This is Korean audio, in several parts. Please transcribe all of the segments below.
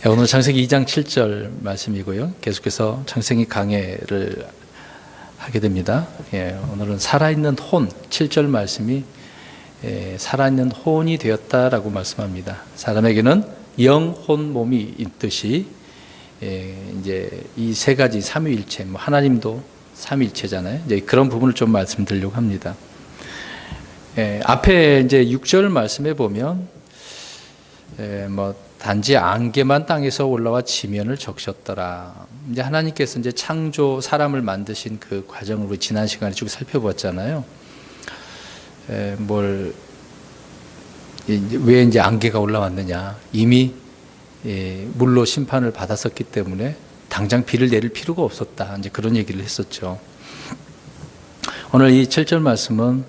오늘 창세기 2장 7절 말씀이고요. 계속해서 창세기 강해를 하게 됩니다. 오늘은 살아있는 혼, 7절 말씀이 살아있는 혼이 되었다라고 말씀합니다. 사람에게는 영, 혼, 몸이 있듯이 이제 이 세 가지 삼위일체, 하나님도 삼위일체잖아요. 이제 그런 부분을 좀 말씀드리려고 합니다. 앞에 이제 6절 말씀에 보면 단지 안개만 땅에서 올라와 지면을 적셨더라. 이제 하나님께서 이제 창조 사람을 만드신 그 과정을 우리 지난 시간에 쭉 살펴봤잖아요. 왜 이제 안개가 올라왔느냐? 이미 물로 심판을 받았었기 때문에 당장 비를 내릴 필요가 없었다. 이제 그런 얘기를 했었죠. 오늘 이 7절 말씀은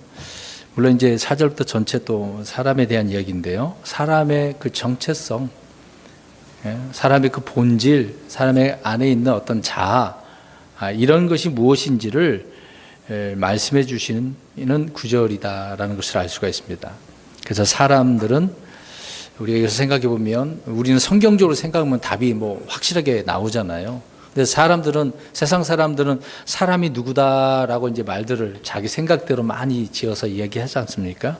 물론 이제 4절부터 전체 또 사람에 대한 이야기인데요. 사람의 그 정체성, 사람의 그 본질, 사람의 안에 있는 어떤 자아, 이런 것이 무엇인지를 말씀해 주시는 구절이다라는 것을 알 수가 있습니다. 그래서 사람들은 우리가 여기서 생각해 보면 우리는 성경적으로 생각하면 답이 확실하게 나오잖아요. 근데 세상 사람들은 사람이 누구다라고 이제 말들을 자기 생각대로 많이 지어서 이야기하지 않습니까?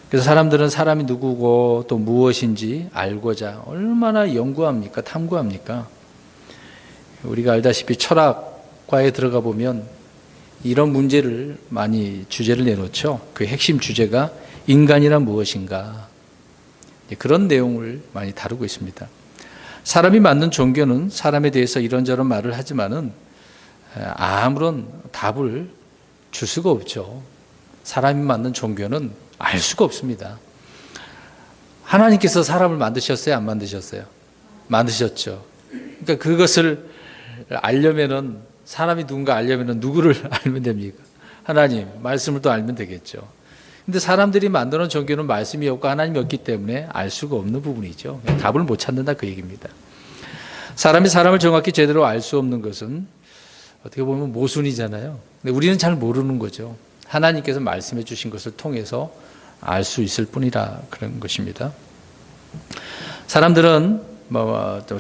그래서 사람들은 사람이 누구고 또 무엇인지 알고자 얼마나 연구합니까? 탐구합니까? 우리가 알다시피 철학과에 들어가 보면 이런 문제를 많이 주제를 내놓죠. 그 핵심 주제가 인간이란 무엇인가? 그런 내용을 많이 다루고 있습니다. 사람이 만든 종교는 사람에 대해서 이런저런 말을 하지만은 아무런 답을 줄 수가 없죠. 사람이 만든 종교는 알 수가 없습니다. 하나님께서 사람을 만드셨어요? 안 만드셨어요? 만드셨죠. 그러니까 그것을 알려면은 사람이 누군가 알려면은 누구를 알면 됩니까? 하나님, 말씀을 또 알면 되겠죠. 근데 사람들이 만드는 종교는 말씀이 없고 하나님이 없기 때문에 알 수가 없는 부분이죠. 답을 못 찾는다 그 얘기입니다. 사람이 사람을 정확히 제대로 알 수 없는 것은 어떻게 보면 모순이잖아요. 근데 우리는 잘 모르는 거죠. 하나님께서 말씀해 주신 것을 통해서 알 수 있을 뿐이라 그런 것입니다. 사람들은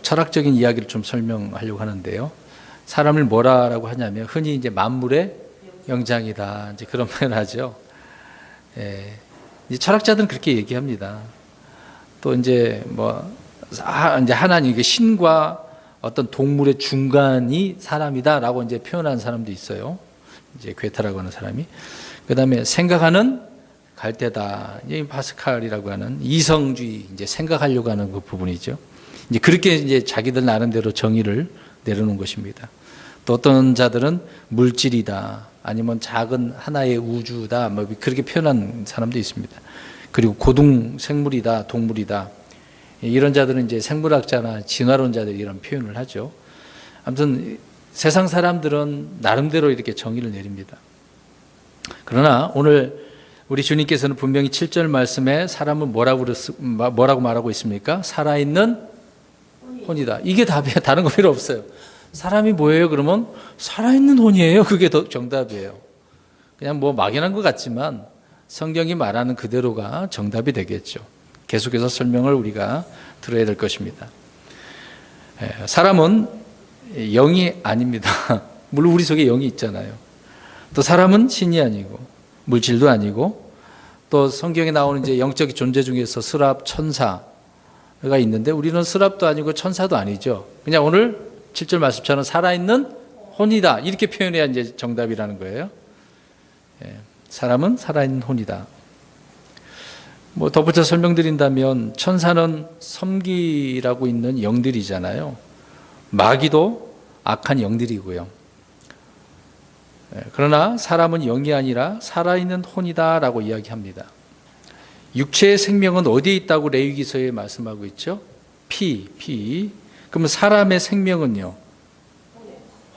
철학적인 이야기를 좀 설명하려고 하는데요. 사람을 뭐라고 하냐면 흔히 이제 만물의 영장이다. 이제 그런 표현을 하죠. 이제 철학자들은 그렇게 얘기합니다. 또 이제 이제 하나님, 신과 어떤 동물의 중간이 사람이다라고 이제 표현하는 사람도 있어요. 이제 괴타라고 하는 사람이. 그 다음에 생각하는 갈대다. 이 파스칼이라고 하는 이성주의, 이제 생각하려고 하는 그 부분이죠. 이제 그렇게 이제 자기들 나름대로 정의를 내려놓은 것입니다. 또 어떤 자들은 물질이다. 아니면 작은 하나의 우주다. 그렇게 표현한 사람도 있습니다. 그리고 고등 생물이다. 동물이다. 이런 자들은 이제 생물학자나 진화론자들이 이런 표현을 하죠. 아무튼 세상 사람들은 나름대로 이렇게 정의를 내립니다. 그러나 오늘 우리 주님께서는 분명히 7절 말씀에 사람을 뭐라고 말하고 있습니까? 살아있는 혼이다. 이게 답이에요. 다른 거 필요 없어요. 사람이 뭐예요? 그러면 살아있는 혼이에요. 그게 더 정답이에요. 그냥 막연한 것 같지만 성경이 말하는 그대로가 정답이 되겠죠. 계속해서 설명을 우리가 들어야 될 것입니다. 사람은 영이 아닙니다. 물론 우리 속에 영이 있잖아요. 또 사람은 신이 아니고 물질도 아니고 또 성경에 나오는 이제 영적 존재 중에서 스랍, 천사가 있는데 우리는 스랍도 아니고 천사도 아니죠. 그냥 오늘 7절 말씀처럼 살아있는 혼이다. 이렇게 표현해야 이제 정답이라는 거예요. 사람은 살아있는 혼이다. 덧붙여 설명드린다면 천사는 섬기라고 있는 영들이잖아요. 마귀도 악한 영들이고요. 그러나 사람은 영이 아니라 살아있는 혼이다라고 이야기합니다. 육체의 생명은 어디에 있다고 레위기서에 말씀하고 있죠? 피. 그러면 사람의 생명은요?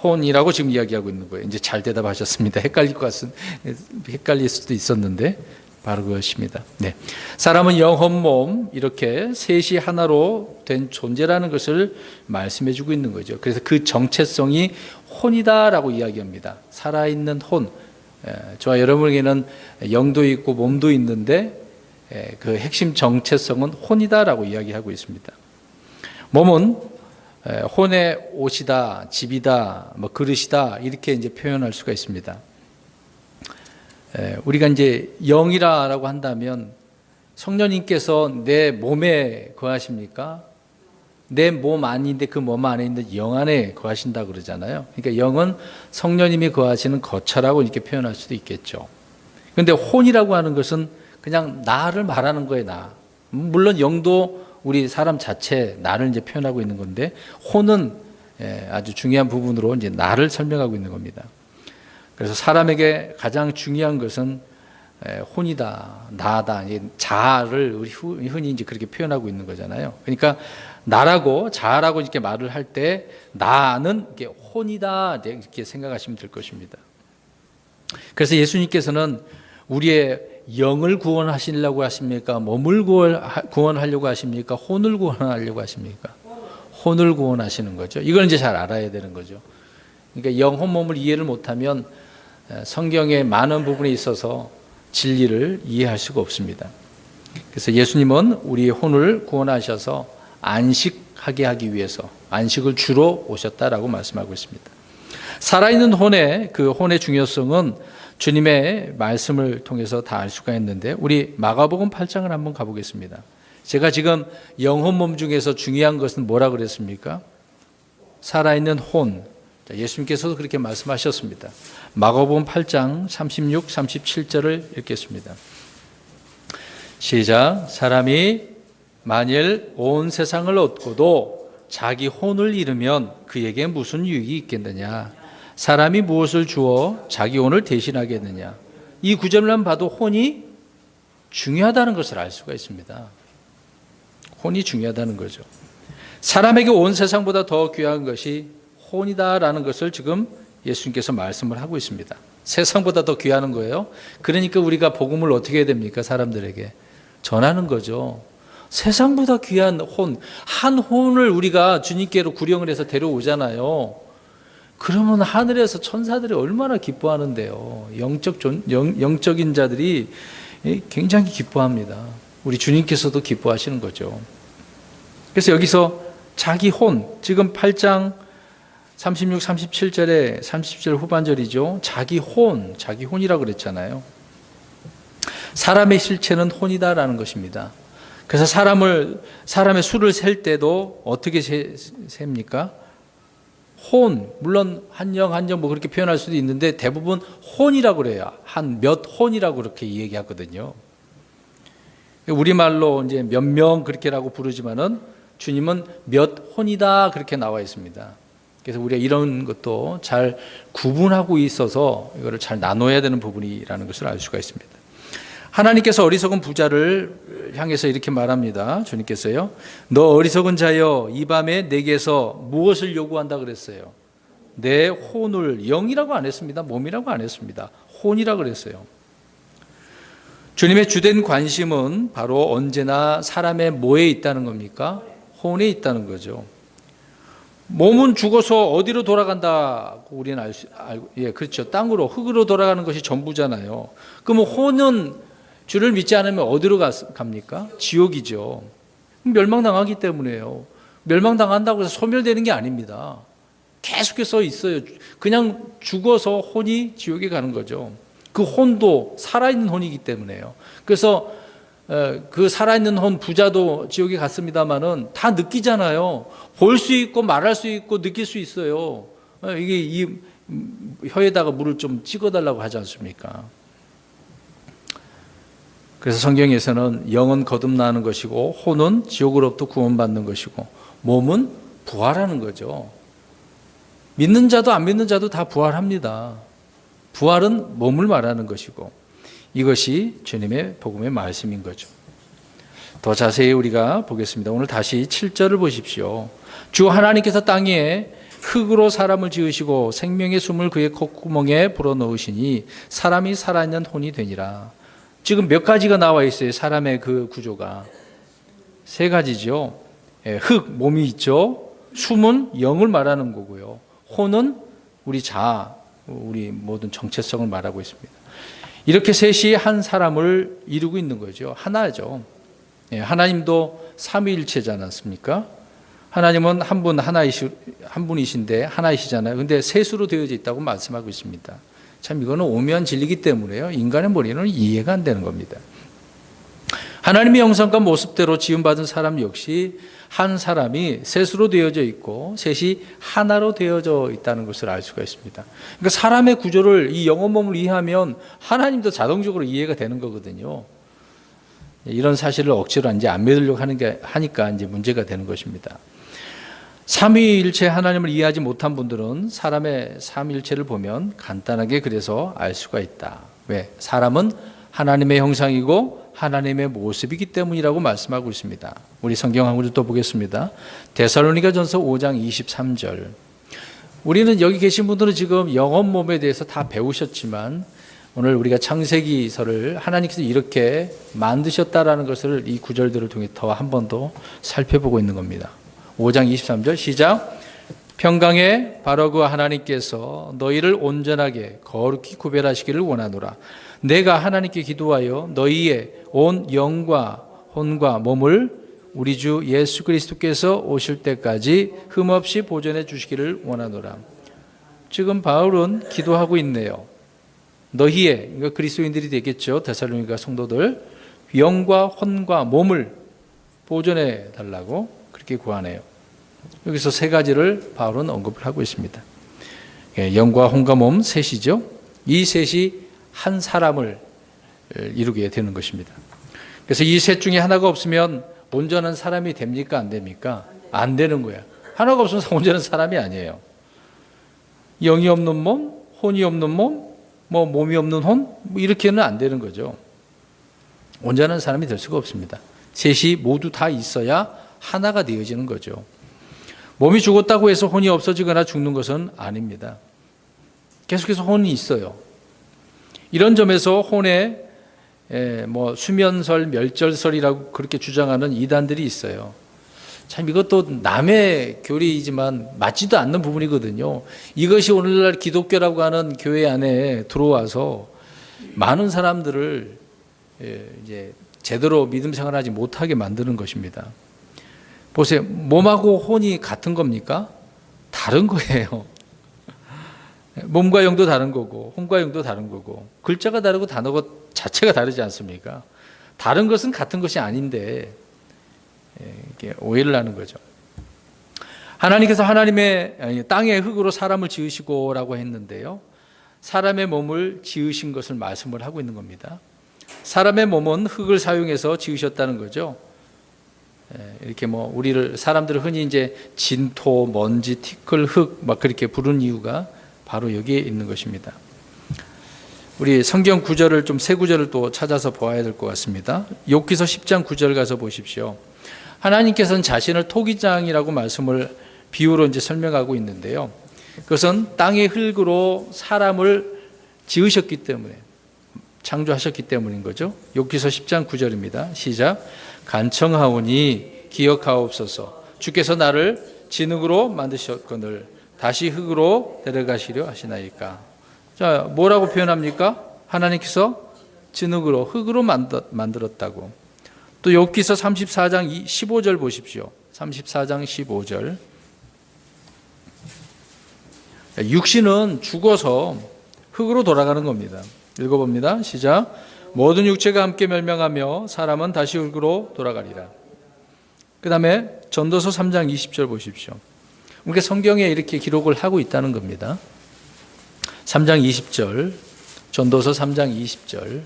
혼이라고 지금 이야기하고 있는 거예요. 이제 잘 대답하셨습니다. 헷갈릴 수도 있었는데 바로 그것입니다. 네. 사람은 영, 혼, 몸 이렇게 셋이 하나로 된 존재라는 것을 말씀해 주고 있는 거죠. 그래서 그 정체성이 혼이다라고 이야기합니다. 살아있는 혼. 저와 여러분에게는 영도 있고 몸도 있는데 그 핵심 정체성은 혼이다라고 이야기하고 있습니다. 몸은 혼의 옷이다, 집이다, 뭐 그릇이다 이렇게 이제 표현할 수가 있습니다. 우리가 이제 영이라고 한다면 성령님께서 내 몸에 거하십니까? 내 몸 아닌데 그 몸 안에 있는 영 안에 거하신다 그러잖아요. 그러니까 영은 성령님이 거하시는 거처라고 이렇게 표현할 수도 있겠죠. 그런데 혼이라고 하는 것은 그냥 나를 말하는 거예요, 나. 물론 영도 우리 사람 자체 나를 이제 표현하고 있는 건데 혼은 아주 중요한 부분으로 이제 나를 설명하고 있는 겁니다. 그래서 사람에게 가장 중요한 것은 혼이다, 나다, 자아를 우리 흔히 이제 그렇게 표현하고 있는 거잖아요. 그러니까 나라고 자아라고 이렇게 말을 할 때 나는 이렇게 혼이다 이렇게 생각하시면 될 것입니다. 그래서 예수님께서는 우리의 영을 구원하시려고 하십니까? 몸을 구원하려고 하십니까? 혼을 구원하려고 하십니까? 혼을 구원하시는 거죠. 이걸 이제 잘 알아야 되는 거죠. 그러니까 영혼 몸을 이해를 못하면 성경의 많은 부분에 있어서 진리를 이해할 수가 없습니다. 그래서 예수님은 우리의 혼을 구원하셔서 안식하게 하기 위해서 안식을 주러 오셨다라고 말씀하고 있습니다. 살아있는 혼의 그 혼의 중요성은 주님의 말씀을 통해서 다 알 수가 있는데 우리 마가복음 8장을 한번 가보겠습니다. 제가 지금 영혼 몸 중에서 중요한 것은 뭐라 그랬습니까? 살아있는 혼. 예수님께서도 그렇게 말씀하셨습니다. 마가복음 8장 36, 37절을 읽겠습니다. 시작. 사람이 만일 온 세상을 얻고도 자기 혼을 잃으면 그에게 무슨 유익이 있겠느냐? 사람이 무엇을 주어 자기 혼을 대신하겠느냐? 이 구절만 봐도 혼이 중요하다는 것을 알 수가 있습니다. 혼이 중요하다는 거죠. 사람에게 온 세상보다 더 귀한 것이 혼이다라는 것을 지금 예수님께서 말씀을 하고 있습니다. 세상보다 더 귀한 거예요. 그러니까 우리가 복음을 어떻게 해야 됩니까? 사람들에게 전하는 거죠. 세상보다 귀한 혼, 한 혼을 우리가 주님께로 구령을 해서 데려오잖아요. 그러면 하늘에서 천사들이 얼마나 기뻐하는데요. 영적인 자들이 굉장히 기뻐합니다. 우리 주님께서도 기뻐하시는 거죠. 그래서 여기서 자기 혼, 지금 8장 36, 37절에 30절 후반절이죠. 자기 혼이라고 그랬잖아요. 사람의 실체는 혼이다라는 것입니다. 그래서 사람의 수를 셀 때도 어떻게 셉니까? 혼, 물론 한영 뭐 그렇게 표현할 수도 있는데 대부분 혼이라고 그래요. 한 몇 혼이라고 그렇게 얘기하거든요. 우리말로 이제 몇 명 그렇게라고 부르지만은 주님은 몇 혼이다 그렇게 나와 있습니다. 그래서 우리가 이런 것도 잘 구분하고 있어서 이거를 잘 나눠야 되는 부분이라는 것을 알 수가 있습니다. 하나님께서 어리석은 부자를 향해서 이렇게 말합니다. 주님께서요. 너 어리석은 자여 이 밤에 내게서 무엇을 요구한다 그랬어요? 내 혼을, 영이라고 안 했습니다. 몸이라고 안 했습니다. 혼이라고 그랬어요. 주님의 주된 관심은 바로 언제나 사람의 뭐에 있다는 겁니까? 혼에 있다는 거죠. 몸은 죽어서 어디로 돌아간다고 우리는 알고, 그렇죠. 땅으로, 흙으로 돌아가는 것이 전부잖아요. 그러면 혼은 주를 믿지 않으면 어디로 갑니까? 지옥이죠. 멸망당하기 때문에요. 멸망당한다고 해서 소멸되는 게 아닙니다. 계속해서 있어요. 그냥 죽어서 혼이 지옥에 가는 거죠. 그 혼도 살아있는 혼이기 때문에요. 그래서 그 살아있는 혼 부자도 지옥에 갔습니다마는 다 느끼잖아요. 볼 수 있고 말할 수 있고 느낄 수 있어요. 이게 이 혀에다가 물을 좀 찍어달라고 하지 않습니까? 그래서 성경에서는 영은 거듭나는 것이고 혼은 지옥으로부터 구원받는 것이고 몸은 부활하는 거죠. 믿는 자도 안 믿는 자도 다 부활합니다. 부활은 몸을 말하는 것이고 이것이 주님의 복음의 말씀인 거죠. 더 자세히 우리가 보겠습니다. 오늘 다시 7절을 보십시오. 주 하나님께서 땅에 흙으로 사람을 지으시고 생명의 숨을 그의 콧구멍에 불어넣으시니 사람이 살아있는 혼이 되니라. 지금 몇 가지가 나와 있어요. 사람의 그 구조가. 세 가지죠. 흙, 몸이 있죠. 숨은 영을 말하는 거고요. 혼은 우리 자아, 우리 모든 정체성을 말하고 있습니다. 이렇게 셋이 한 사람을 이루고 있는 거죠. 하나죠. 하나님도 삼위일체지 않았습니까? 하나님은 한 분이신데 하나이시잖아요. 근데 셋으로 되어져 있다고 말씀하고 있습니다. 참 이거는 오묘한 진리이기 때문에요. 인간의 머리는 이해가 안 되는 겁니다. 하나님의 형상과 모습대로 지음받은 사람 역시 한 사람이 셋으로 되어져 있고 셋이 하나로 되어져 있다는 것을 알 수가 있습니다. 그러니까 사람의 구조를 이 영혼 몸을 이해하면 하나님도 자동적으로 이해가 되는 거거든요. 이런 사실을 억지로 이제 안 믿으려고 하니까 이제 문제가 되는 것입니다. 삼위일체 하나님을 이해하지 못한 분들은 사람의 삼위일체를 보면 간단하게 그래서 알 수가 있다. 왜? 사람은 하나님의 형상이고 하나님의 모습이기 때문이라고 말씀하고 있습니다. 우리 성경 한 구절 또 보겠습니다. 데살로니가전서 5장 23절. 우리는 여기 계신 분들은 지금 영혼 몸에 대해서 다 배우셨지만 오늘 우리가 창세기서를 하나님께서 이렇게 만드셨다라는 것을 이 구절들을 통해 더 한 번 더 살펴보고 있는 겁니다. 5장 23절 시작. 평강의 바로 그 하나님께서 너희를 온전하게 거룩히 구별하시기를 원하노라. 내가 하나님께 기도하여 너희의 온 영과 혼과 몸을 우리 주 예수 그리스도께서 오실 때까지 흠없이 보존해 주시기를 원하노라. 지금 바울은 기도하고 있네요. 너희의, 그러니까 그리스도인들이 되겠죠. 데살로니가 성도들 영과 혼과 몸을 보존해 달라고 그렇게 구하네요. 여기서 세 가지를 바울은 언급을 하고 있습니다. 영과 혼과 몸 셋이죠. 이 셋이 한 사람을 이루게 되는 것입니다. 그래서 이 셋 중에 하나가 없으면 온전한 사람이 됩니까? 안 됩니까? 안 되는 거야. 하나가 없으면 온전한 사람이 아니에요. 영이 없는 몸, 혼이 없는 몸, 뭐 몸이 없는 혼, 뭐 이렇게는 안 되는 거죠. 온전한 사람이 될 수가 없습니다. 셋이 모두 다 있어야 하나가 되어지는 거죠. 몸이 죽었다고 해서 혼이 없어지거나 죽는 것은 아닙니다. 계속해서 혼이 있어요. 이런 점에서 혼에 뭐 수면설, 멸절설이라고 그렇게 주장하는 이단들이 있어요. 참 이것도 남의 교리이지만 맞지도 않는 부분이거든요. 이것이 오늘날 기독교라고 하는 교회 안에 들어와서 많은 사람들을 이제 제대로 믿음 생활하지 못하게 만드는 것입니다. 보세요. 몸하고 혼이 같은 겁니까? 다른 거예요. 몸과 영도 다른 거고 혼과 영도 다른 거고 글자가 다르고 단어가 자체가 다르지 않습니까? 다른 것은 같은 것이 아닌데 이렇게 오해를 하는 거죠. 하나님께서 하나님의 땅의 흙으로 사람을 지으시고라고 했는데요. 사람의 몸을 지으신 것을 말씀을 하고 있는 겁니다. 사람의 몸은 흙을 사용해서 지으셨다는 거죠. 이렇게 뭐 우리를 사람들을 흔히 이제 진토, 먼지, 티끌, 흙 막 그렇게 부르는 이유가 바로 여기에 있는 것입니다. 우리 성경 구절을 좀 세 구절을 또 찾아서 보아야 될 것 같습니다. 욥기서 10장 9절 가서 보십시오. 하나님께서는 자신을 토기장이라고 말씀을 비유로 이제 설명하고 있는데요. 그것은 땅의 흙으로 사람을 지으셨기 때문에 창조하셨기 때문인 거죠. 욥기서 10장 9절입니다. 시작. 간청하오니 기억하옵소서. 주께서 나를 진흙으로 만드셨거늘 다시 흙으로 데려가시려 하시나이까. 자, 뭐라고 표현합니까? 하나님께서 진흙으로 흙으로 만들었다고. 또 욥기서 34장 15절 보십시오. 34장 15절. 육신은 죽어서 흙으로 돌아가는 겁니다. 읽어봅니다. 시작. 모든 육체가 함께 멸망하며 사람은 다시 흙으로 돌아가리라. 그 다음에 전도서 3장 20절 보십시오. 그러니까 성경에 이렇게 기록을 하고 있다는 겁니다. 3장 20절, 전도서 3장 20절,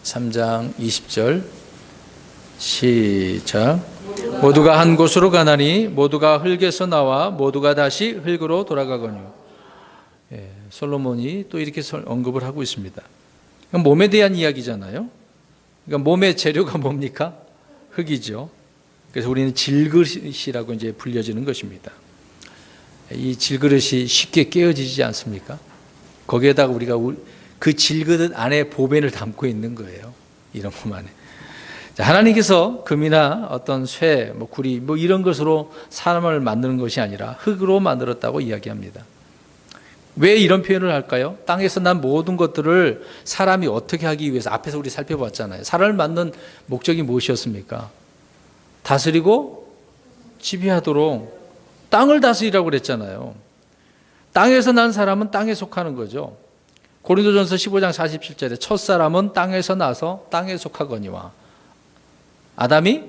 3장 20절, 시작. 모두가 한 곳으로 가나니 모두가 흙에서 나와 모두가 다시 흙으로 돌아가거니와. 솔로몬이 또 이렇게 언급을 하고 있습니다. 몸에 대한 이야기잖아요. 그러니까 몸의 재료가 뭡니까? 흙이죠. 그래서 우리는 질그릇이라고 이제 불려지는 것입니다. 이 질그릇이 쉽게 깨어지지 않습니까? 거기에다가 우리가 그 질그릇 안에 보배를 담고 있는 거예요. 이런 몸 안에. 하나님께서 금이나 어떤 쇠, 구리, 이런 것으로 사람을 만드는 것이 아니라 흙으로 만들었다고 이야기합니다. 왜 이런 표현을 할까요? 땅에서 난 모든 것들을 사람이 어떻게 하기 위해서 앞에서 우리 살펴봤잖아요. 사람을 만든 목적이 무엇이었습니까? 다스리고 지배하도록 땅을 다스리라고 그랬잖아요. 땅에서 난 사람은 땅에 속하는 거죠. 고린도전서 15장 47절에 첫사람은 땅에서 나서 땅에 속하거니와, 아담이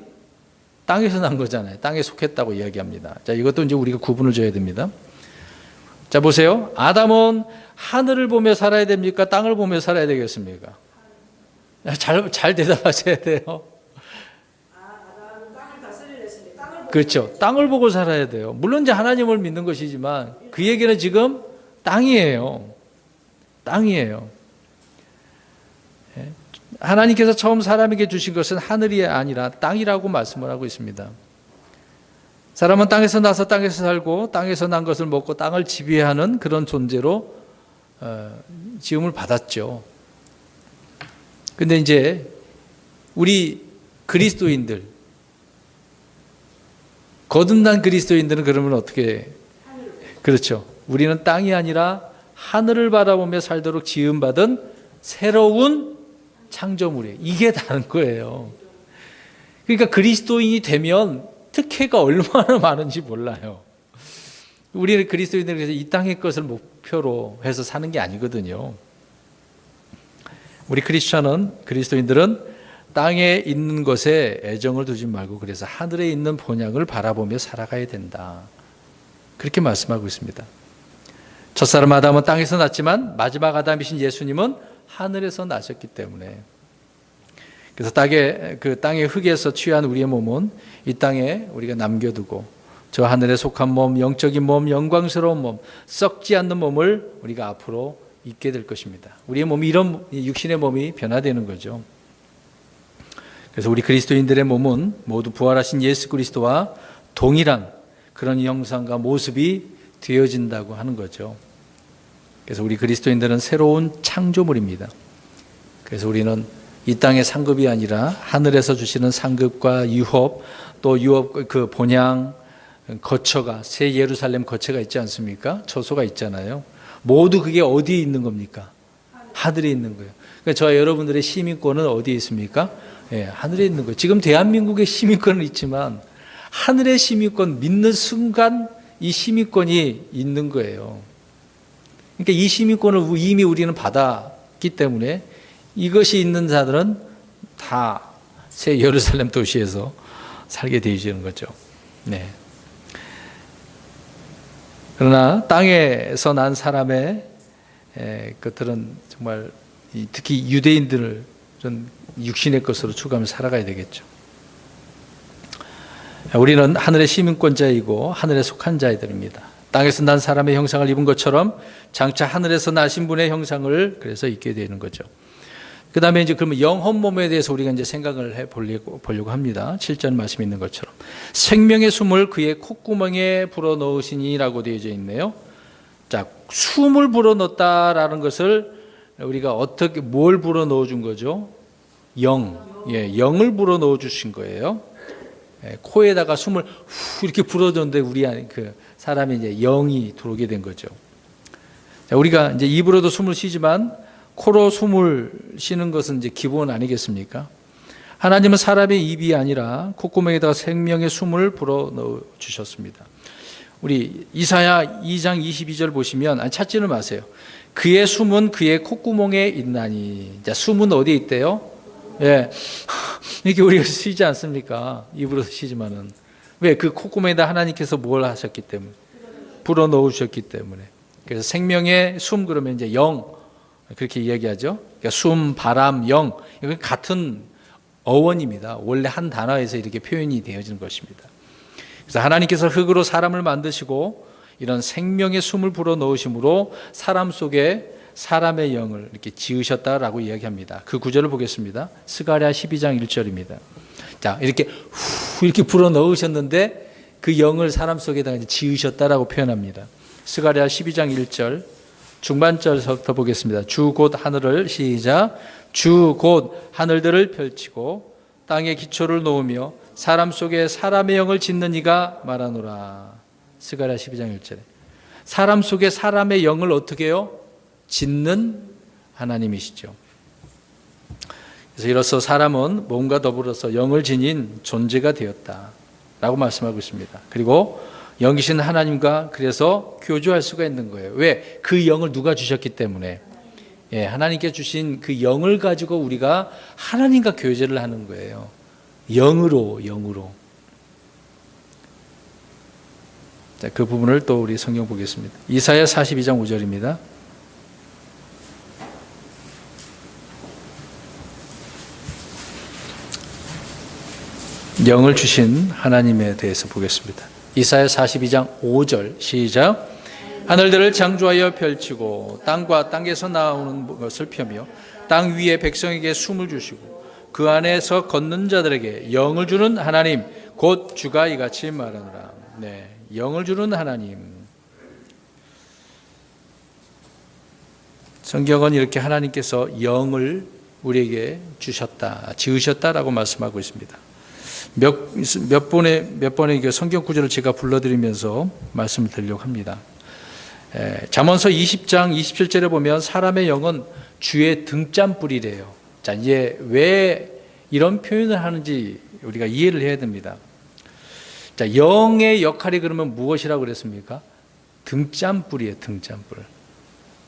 땅에서 난 거잖아요. 땅에 속했다고 이야기합니다. 자, 이것도 이제 우리가 구분을 줘야 됩니다. 자, 보세요. 아담은 하늘을 보며 살아야 됩니까? 땅을 보며 살아야 되겠습니까? 잘 대답하셔야 돼요. 그렇죠. 땅을 보고 살아야 돼요. 물론 이제 하나님을 믿는 것이지만 그 얘기는 지금 땅이에요. 땅이에요. 하나님께서 처음 사람에게 주신 것은 하늘이 아니라 땅이라고 말씀을 하고 있습니다. 사람은 땅에서 나서 땅에서 살고 땅에서 난 것을 먹고 땅을 지배하는 그런 존재로 지음을 받았죠. 근데 이제 우리 그리스도인들, 거듭난 그리스도인들은 그러면 어떻게? 그렇죠. 우리는 땅이 아니라 하늘을 바라보며 살도록 지음받은 새로운 창조물이에요. 이게 다른 거예요. 그러니까 그리스도인이 되면 특혜가 얼마나 많은지 몰라요. 우리는 그리스도인들은 그래서 이 땅의 것을 목표로 해서 사는 게 아니거든요. 우리 그리스도인들은 땅에 있는 것에 애정을 두지 말고 그래서 하늘에 있는 본향을 바라보며 살아가야 된다. 그렇게 말씀하고 있습니다. 첫사람 아담은 땅에서 났지만 마지막 아담이신 예수님은 하늘에서 나셨기 때문에, 그래서 땅의 흙에서 취한 우리의 몸은 이 땅에 우리가 남겨두고 저 하늘에 속한 몸, 영적인 몸, 영광스러운 몸, 썩지 않는 몸을 우리가 앞으로 입게 될 것입니다. 우리의 몸이 이런 육신의 몸이 변화되는 거죠. 그래서 우리 그리스도인들의 몸은 모두 부활하신 예수 그리스도와 동일한 그런 형상과 모습이 되어진다고 하는 거죠. 그래서 우리 그리스도인들은 새로운 창조물입니다. 그래서 우리는 이 땅의 상급이 아니라 하늘에서 주시는 상급과 유업, 또 유업 그 본향, 거처가, 새 예루살렘 거처가 있지 않습니까? 처소가 있잖아요. 모두 그게 어디에 있는 겁니까? 하늘에 있는 거예요. 그러니까 저와 여러분들의 시민권은 어디에 있습니까? 예, 하늘에 있는 거예요. 지금 대한민국의 시민권은 있지만 하늘의 시민권 믿는 순간 이 시민권이 있는 거예요. 그러니까 이 시민권을 이미 우리는 받았기 때문에 이것이 있는 자들은 다 새 예루살렘 도시에서 살게 되어지는 거죠. 네. 그러나 땅에서 난 사람의 것들은 정말 특히 유대인들은 육신의 것으로 추구하며 살아가야 되겠죠. 우리는 하늘의 시민권자이고 하늘에 속한 자들입니다. 땅에서 난 사람의 형상을 입은 것처럼 장차 하늘에서 나신 분의 형상을 그래서 입게 되는 거죠. 그 다음에 이제 그러면 영혼 몸에 대해서 우리가 이제 생각을 해 보려고 합니다. 7절 말씀에 있는 것처럼 생명의 숨을 그의 콧구멍에 불어 넣으시니라고 되어져 있네요. 자, 숨을 불어 넣었다라는 것을 우리가 어떻게 뭘 불어 넣어 준 거죠? 영을 불어 넣어 주신 거예요. 코에다가 숨을 후 이렇게 불어줬는데 우리 안에 그 사람이 이제 영이 들어오게 된 거죠. 자, 우리가 이제 입으로도 숨을 쉬지만 코로 숨을 쉬는 것은 이제 기본 아니겠습니까? 하나님은 사람의 입이 아니라 콧구멍에다가 생명의 숨을 불어 넣어 주셨습니다. 우리 이사야 2장 22절 보시면 찾지는 마세요. 그의 숨은 그의 콧구멍에 있나니. 자, 숨은 어디에 있대요? 예, 이렇게 우리가 쉬지 않습니까? 입으로 쉬지만은 왜? 그 콧구멍에다 하나님께서 뭘 하셨기 때문에 불어 넣으셨기 때문에. 그래서 생명의 숨 그러면 이제 영 그렇게 이야기하죠. 그러니까 숨, 바람, 영 이건 같은 어원입니다. 원래 한 단어에서 이렇게 표현이 되어지는 것입니다. 그래서 하나님께서 흙으로 사람을 만드시고 이런 생명의 숨을 불어 넣으심으로 사람 속에 사람의 영을 이렇게 지으셨다라고 이야기합니다. 그 구절을 보겠습니다. 스가랴 12장 1절입니다. 자, 이렇게 이렇게 불어 넣으셨는데 그 영을 사람 속에다가 지으셨다라고 표현합니다. 스가랴 12장 1절 중반절부터 보겠습니다. 주 곧 하늘을 시작. 주 곧 하늘들을 펼치고 땅에 기초를 놓으며 사람 속에 사람의 영을 짓는 이가 말하노라. 스가랴 12장 1절에 사람 속에 사람의 영을 어떻게 해요? 짓는 하나님이시죠. 그래서 이로써 사람은 몸과 더불어서 영을 지닌 존재가 되었다라고 말씀하고 있습니다. 그리고 영이신 하나님과 그래서 교조할 수가 있는 거예요. 왜? 그 영을 누가 주셨기 때문에. 하나님께 주신 그 영을 가지고 우리가 하나님과 교제를 하는 거예요. 영으로. 자, 그 부분을 또 우리 성경 보겠습니다. 이사야 42장 5절입니다. 영을 주신 하나님에 대해서 보겠습니다. 이사야 42장 5절 시작. 하늘들을 창조하여 펼치고 땅과 땅에서 나오는 것을 펴며 땅 위에 백성에게 숨을 주시고 그 안에서 걷는 자들에게 영을 주는 하나님 곧 주가 이같이 말하노라. 네, 영을 주는 하나님. 성경은 이렇게 하나님께서 영을 우리에게 주셨다, 지으셨다라고 말씀하고 있습니다. 몇 번의 그 성경 구절을 제가 불러드리면서 말씀을 드리려고 합니다. 잠언서 20장 27절에 보면 사람의 영은 주의 등잔불이래요. 자, 이제 왜 이런 표현을 하는지 우리가 이해를 해야 됩니다. 자, 영의 역할이 그러면 무엇이라고 그랬습니까? 등잔불이에요, 등잔불.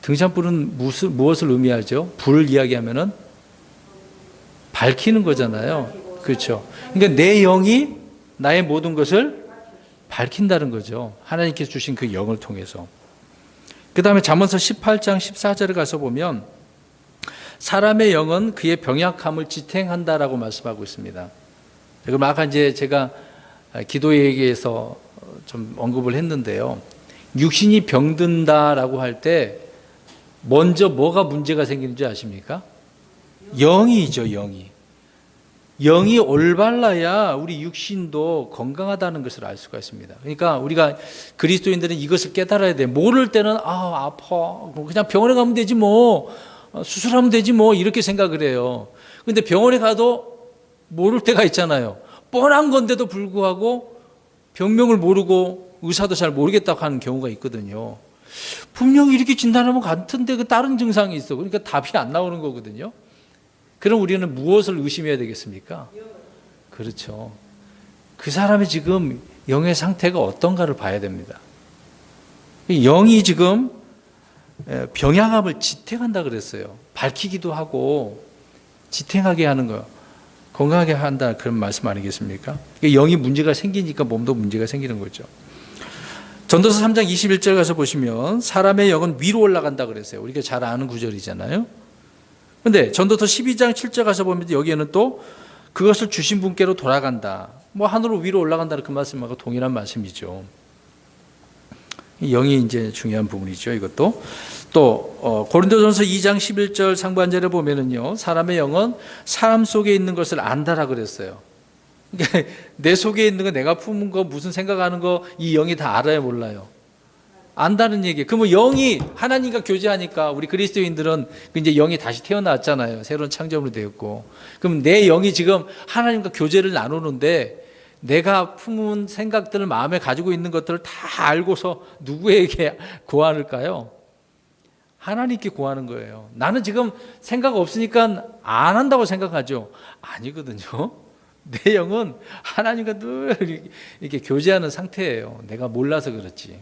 등잔불은 무엇을 의미하죠? 불을 이야기하면은 밝히는 거잖아요. 그렇죠. 그러니까 내 영이 나의 모든 것을 밝힌다는 거죠. 하나님께서 주신 그 영을 통해서. 그 다음에 잠언서 18장 14절에 가서 보면 사람의 영은 그의 병약함을 지탱한다라고 말씀하고 있습니다. 그럼 아까 이제 제가 기도 얘기에서 좀 언급을 했는데요. 육신이 병든다라고 할 때 먼저 뭐가 문제가 생기는지 아십니까? 영이죠, 영이. 영이 올바라야 우리 육신도 건강하다는 것을 알 수가 있습니다. 그러니까 우리가 그리스도인들은 이것을 깨달아야 돼. 모를 때는 아파. 그냥 병원에 가면 되지 뭐. 수술하면 되지 뭐. 이렇게 생각을 해요. 근데 병원에 가도 모를 때가 있잖아요. 뻔한 건데도 불구하고 병명을 모르고 의사도 잘 모르겠다고 하는 경우가 있거든요. 분명히 이렇게 진단하면 같은데 그 다른 증상이 있어. 그러니까 답이 안 나오는 거거든요. 그럼 우리는 무엇을 의심해야 되겠습니까? 그렇죠. 그 사람이 지금 영의 상태가 어떤가를 봐야 됩니다. 영이 지금 병약함을 지탱한다 그랬어요. 밝히기도 하고 지탱하게 하는 거, 건강하게 한다 그런 말씀 아니겠습니까? 영이 문제가 생기니까 몸도 문제가 생기는 거죠. 전도서 3장 21절 가서 보시면 사람의 영은 위로 올라간다 그랬어요. 우리가 잘 아는 구절이잖아요. 그런데 전도서 12장 7절 가서 보면 여기에는 또 그것을 주신 분께로 돌아간다. 뭐 하늘로 위로 올라간다는 그 말씀하고 동일한 말씀이죠. 영이 이제 중요한 부분이죠. 이것도 또 고린도전서 2장 11절 상반절에 보면은요, 사람의 영은 사람 속에 있는 것을 안다라 그랬어요. 그러니까 내 속에 있는 거, 내가 품은 거, 무슨 생각하는 거, 이 영이 다 알아요, 몰라요? 안다는 얘기예요. 그러면 영이 하나님과 교제하니까 우리 그리스도인들은 이제 영이 다시 태어났잖아요. 새로운 창조물이 되었고. 그럼 내 영이 지금 하나님과 교제를 나누는데 내가 품은 생각들을 마음에 가지고 있는 것들을 다 알고서 누구에게 고하는까요? 하나님께 고하는 거예요. 나는 지금 생각 없으니까 안 한다고 생각하죠. 아니거든요. 내 영은 하나님과 늘 이렇게 교제하는 상태예요. 내가 몰라서 그렇지.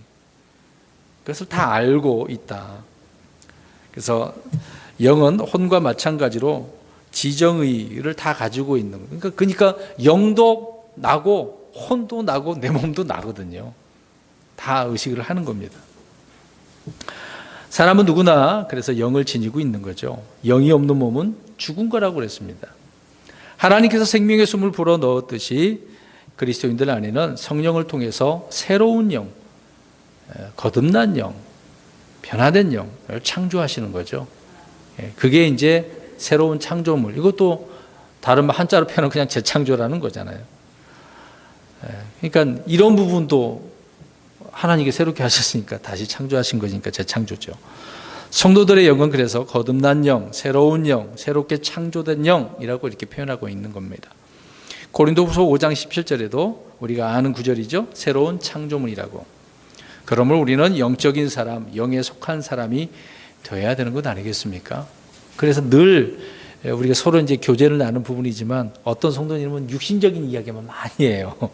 그것을 다 알고 있다. 그래서 영은 혼과 마찬가지로 지정의를 다 가지고 있는 거예요. 그러니까 영도 나고 혼도 나고 내 몸도 나거든요. 다 의식을 하는 겁니다. 사람은 누구나 그래서 영을 지니고 있는 거죠. 영이 없는 몸은 죽은 거라고 그랬습니다. 하나님께서 생명의 숨을 불어 넣었듯이 그리스도인들 안에는 성령을 통해서 새로운 영, 거듭난 영, 변화된 영을 창조하시는 거죠. 그게 이제 새로운 창조물. 이것도 다른 한자로 표현은 그냥 재창조라는 거잖아요. 그러니까 이런 부분도 하나님께 새롭게 하셨으니까 다시 창조하신 거니까 재창조죠. 성도들의 영은 그래서 거듭난 영, 새로운 영, 새롭게 창조된 영이라고 이렇게 표현하고 있는 겁니다. 고린도후서 5장 17절에도 우리가 아는 구절이죠. 새로운 창조물이라고. 그러므로 우리는 영적인 사람, 영에 속한 사람이 되어야 되는 것 아니겠습니까? 그래서 늘 우리가 서로 이제 교제를 나눈 부분이지만 어떤 성도님은 육신적인 이야기만 많이 해요.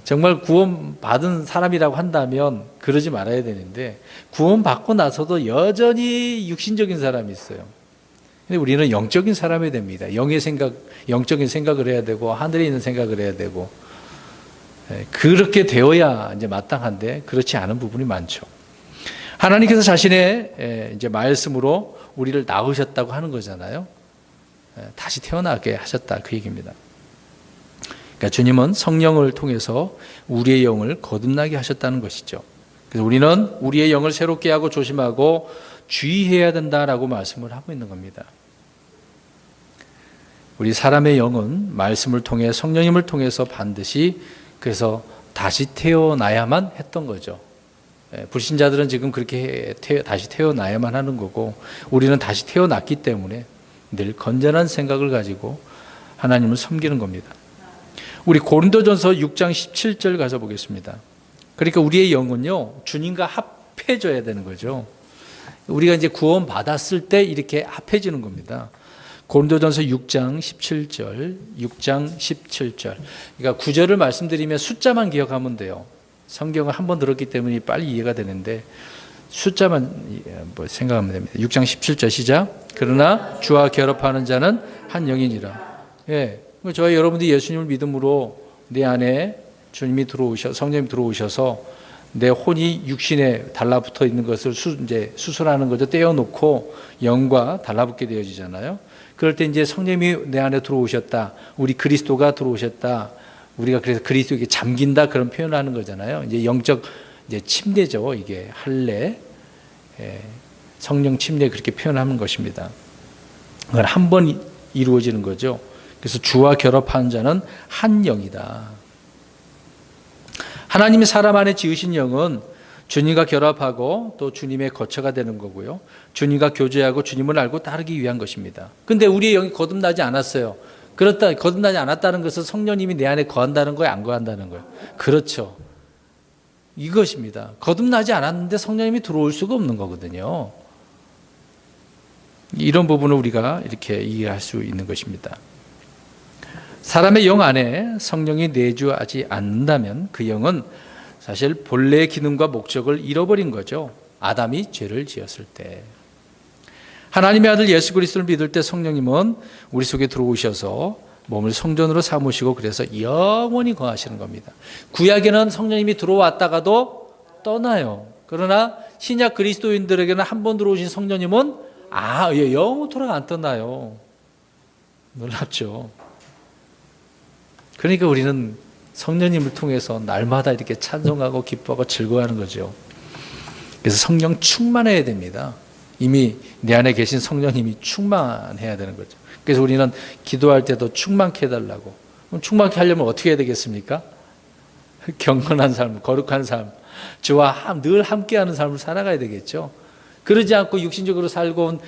정말 구원받은 사람이라고 한다면 그러지 말아야 되는데 구원받고 나서도 여전히 육신적인 사람이 있어요. 근데 우리는 영적인 사람이 됩니다. 영적인 생각을 해야 되고 하늘에 있는 생각을 해야 되고 그렇게 되어야 이제 마땅한데 그렇지 않은 부분이 많죠. 하나님께서 자신의 이제 말씀으로 우리를 낳으셨다고 하는 거잖아요. 다시 태어나게 하셨다 그 얘기입니다. 그러니까 주님은 성령을 통해서 우리의 영을 거듭나게 하셨다는 것이죠. 그래서 우리는 우리의 영을 새롭게 하고 조심하고 주의해야 된다라고 말씀을 하고 있는 겁니다. 우리 사람의 영은 말씀을 통해 성령님을 통해서 반드시 그래서 다시 태어나야만 했던 거죠. 불신자들은 지금 그렇게 다시 태어나야만 하는 거고 우리는 다시 태어났기 때문에 늘 건전한 생각을 가지고 하나님을 섬기는 겁니다. 우리 고린도전서 6장 17절 가서 보겠습니다. 그러니까 우리의 영은요 주님과 합해져야 되는 거죠. 우리가 이제 구원 받았을 때 이렇게 합해지는 겁니다. 고린도전서 6장 17절, 6장 17절. 그러니까 구절을 말씀드리면 숫자만 기억하면 돼요. 성경을 한 번 들었기 때문에 빨리 이해가 되는데 숫자만 생각하면 됩니다. 6장 17절 시작. 그러나 주와 결합하는 자는 한 영이니라. 저희 여러분들이 예수님을 믿음으로 내 안에 주님이 성령님이 들어오셔서 내 혼이 육신에 달라붙어 있는 것을 이제 수술하는 거죠. 떼어놓고 영과 달라붙게 되어지잖아요. 그럴 때 이제 성령님이 내 안에 들어오셨다. 우리 그리스도가 들어오셨다. 우리가 그래서 그리스도에게 잠긴다 그런 표현을 하는 거잖아요. 이제 영적 이제 침례죠. 이게 할례, 성령 침례 그렇게 표현하는 것입니다. 그건 한 번 이루어지는 거죠. 그래서 주와 결합한 자는 한 영이다. 하나님이 사람 안에 지으신 영은 주님과 결합하고 또 주님의 거처가 되는 거고요. 주님과 교제하고 주님을 알고 따르기 위한 것입니다. 근데 우리의 영이 거듭나지 않았어요. 거듭나지 않았다는 것은 성령님이 내 안에 거한다는 거예요? 안 거한다는 거예요? 그렇죠. 이것입니다. 거듭나지 않았는데 성령님이 들어올 수가 없는 거거든요. 이런 부분을 우리가 이렇게 이해할 수 있는 것입니다. 사람의 영 안에 성령이 내주하지 않는다면 그 영은 사실 본래의 기능과 목적을 잃어버린 거죠. 아담이 죄를 지었을 때. 하나님의 아들 예수 그리스도를 믿을 때 성령님은 우리 속에 들어오셔서 몸을 성전으로 삼으시고 그래서 영원히 거하시는 겁니다. 구약에는 성령님이 들어왔다가도 떠나요. 그러나 신약 그리스도인들에게는 한 번 들어오신 성령님은 영원토록 안 떠나요. 놀랍죠. 그러니까 우리는 성령님을 통해서 날마다 이렇게 찬송하고 기뻐하고 즐거워하는 거죠. 그래서 성령 충만해야 됩니다. 이미 내 안에 계신 성령님이 충만해야 되는 거죠. 그래서 우리는 기도할 때도 충만케 해달라고. 그럼 충만케 하려면 어떻게 해야 되겠습니까? 경건한 삶, 거룩한 삶, 주와 늘 함께하는 삶을 살아가야 되겠죠. 그러지 않고 육신적으로 살고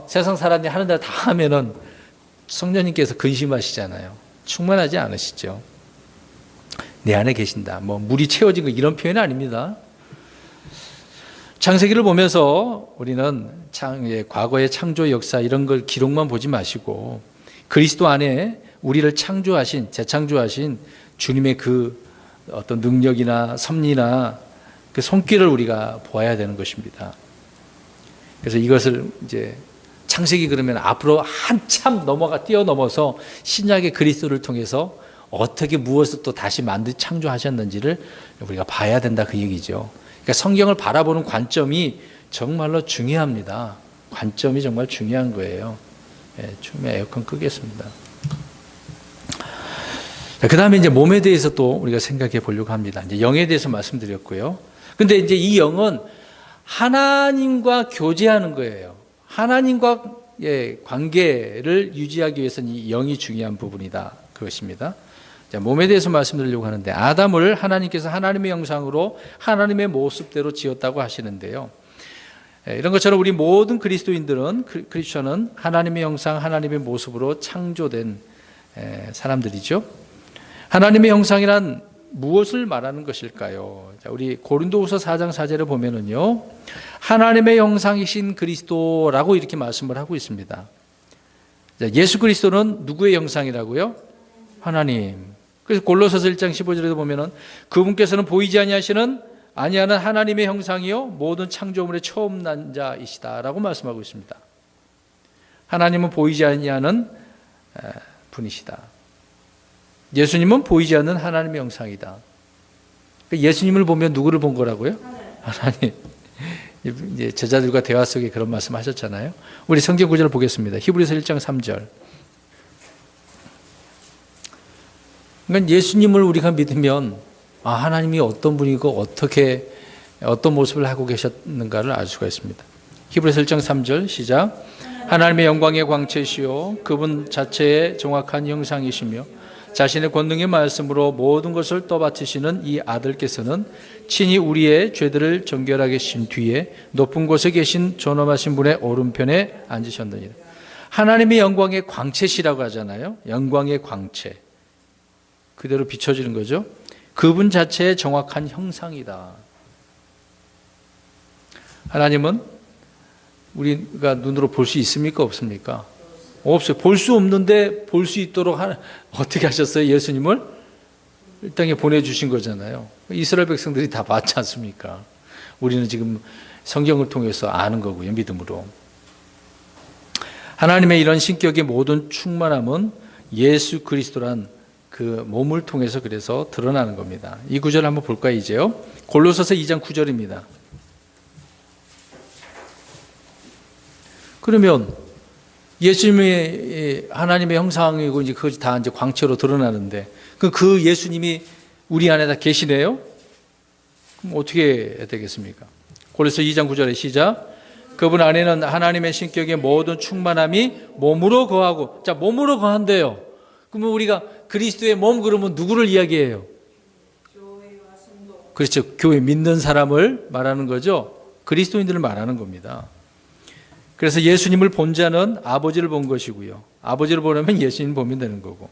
세상 사람이 하는 대로 다 하면은 성령님께서 근심하시잖아요. 충만하지 않으시죠. 내 안에 계신다. 물이 채워진 거 이런 표현이 아닙니다. 창세기를 보면서 우리는 과거의 창조 역사 이런 걸 기록만 보지 마시고 그리스도 안에 우리를 재창조하신 주님의 그 어떤 능력이나 섭리나 그 손길을 우리가 보아야 되는 것입니다. 그래서 이것을 이제 창세기 그러면 앞으로 한참 뛰어넘어서 신약의 그리스도를 통해서 어떻게 무엇을 또 다시 창조하셨는지를 우리가 봐야 된다 그 얘기죠. 그러니까 성경을 바라보는 관점이 정말로 중요합니다. 관점이 정말 중요한 거예요. 처음에 에어컨 끄겠습니다. 그 다음에 이제 몸에 대해서 또 우리가 생각해 보려고 합니다. 이제 영에 대해서 말씀드렸고요. 근데 이제 이 영은 하나님과 교제하는 거예요. 하나님과 관계를 유지하기 위해서는 이 영이 중요한 부분이다. 그것입니다. 자, 몸에 대해서 말씀드리려고 하는데 아담을 하나님께서 하나님의 형상으로 하나님의 모습대로 지었다고 하시는데요. 이런 것처럼 우리 모든 그리스도인들은 크리스천은 하나님의 형상, 하나님의 모습으로 창조된 사람들이죠. 하나님의 형상이란 무엇을 말하는 것일까요? 자, 우리 고린도후서 4장 4절에 보면은요, 하나님의 형상이신 그리스도라고 이렇게 말씀을 하고 있습니다. 자, 예수 그리스도는 누구의 형상이라고요? 하나님. 그래서 골로새서 1장 15절에도 보면은 그분께서는 보이지 아니하는 하나님의 형상이요 모든 창조물의 처음 난 자이시다라고 말씀하고 있습니다. 하나님은 보이지 아니하는 분이시다. 예수님은 보이지 않는 하나님의 형상이다. 예수님을 보면 누구를 본 거라고요? 하나님. 이제 제자들과 대화 속에 그런 말씀 하셨잖아요. 우리 성경 구절을 보겠습니다. 히브리서 1장 3절. 그러니까 예수님을 우리가 믿으면 하나님이 어떤 분이고 어떻게 어떤 모습을 하고 계셨는가를 알 수가 있습니다. 히브리서 1장 3절 시작. 하나님의 영광의 광채시요 그분 자체의 정확한 형상이시며 자신의 권능의 말씀으로 모든 것을 떠받치시는 이 아들께서는 친히 우리의 죄들을 정결하게 신 뒤에 높은 곳에 계신 존엄하신 분의 오른편에 앉으셨느니라. 하나님의 영광의 광채시라고 하잖아요. 영광의 광채. 그대로 비춰지는 거죠. 그분 자체의 정확한 형상이다. 하나님은 우리가 눈으로 볼 수 있습니까? 없습니까? 없어요. 볼 수 없는데 볼 수 있도록 어떻게 하셨어요? 예수님을 이 땅에 보내주신 거잖아요. 이스라엘 백성들이 다 봤지 않습니까? 우리는 지금 성경을 통해서 아는 거고요. 믿음으로. 하나님의 이런 신격의 모든 충만함은 예수 그리스도란 그 몸을 통해서 그래서 드러나는 겁니다. 이 구절 한번 볼까요, 이제요? 골로새서 2장 9절입니다. 그러면 예수님이 하나님의 형상이고 이제 그것이 다 이제 광채로 드러나는데 그 예수님이 우리 안에 다 계시네요? 그럼 어떻게 해야 되겠습니까? 골로새 2장 9절에 시작. 그분 안에는 하나님의 신격의 모든 충만함이 몸으로 거하고, 자, 몸으로 거한대요. 그러면 우리가 그리스도의 몸 그러면 누구를 이야기해요? 그렇죠. 교회 믿는 사람을 말하는 거죠. 그리스도인들을 말하는 겁니다. 그래서 예수님을 본 자는 아버지를 본 것이고요. 아버지를 보려면 예수님 보면 되는 거고.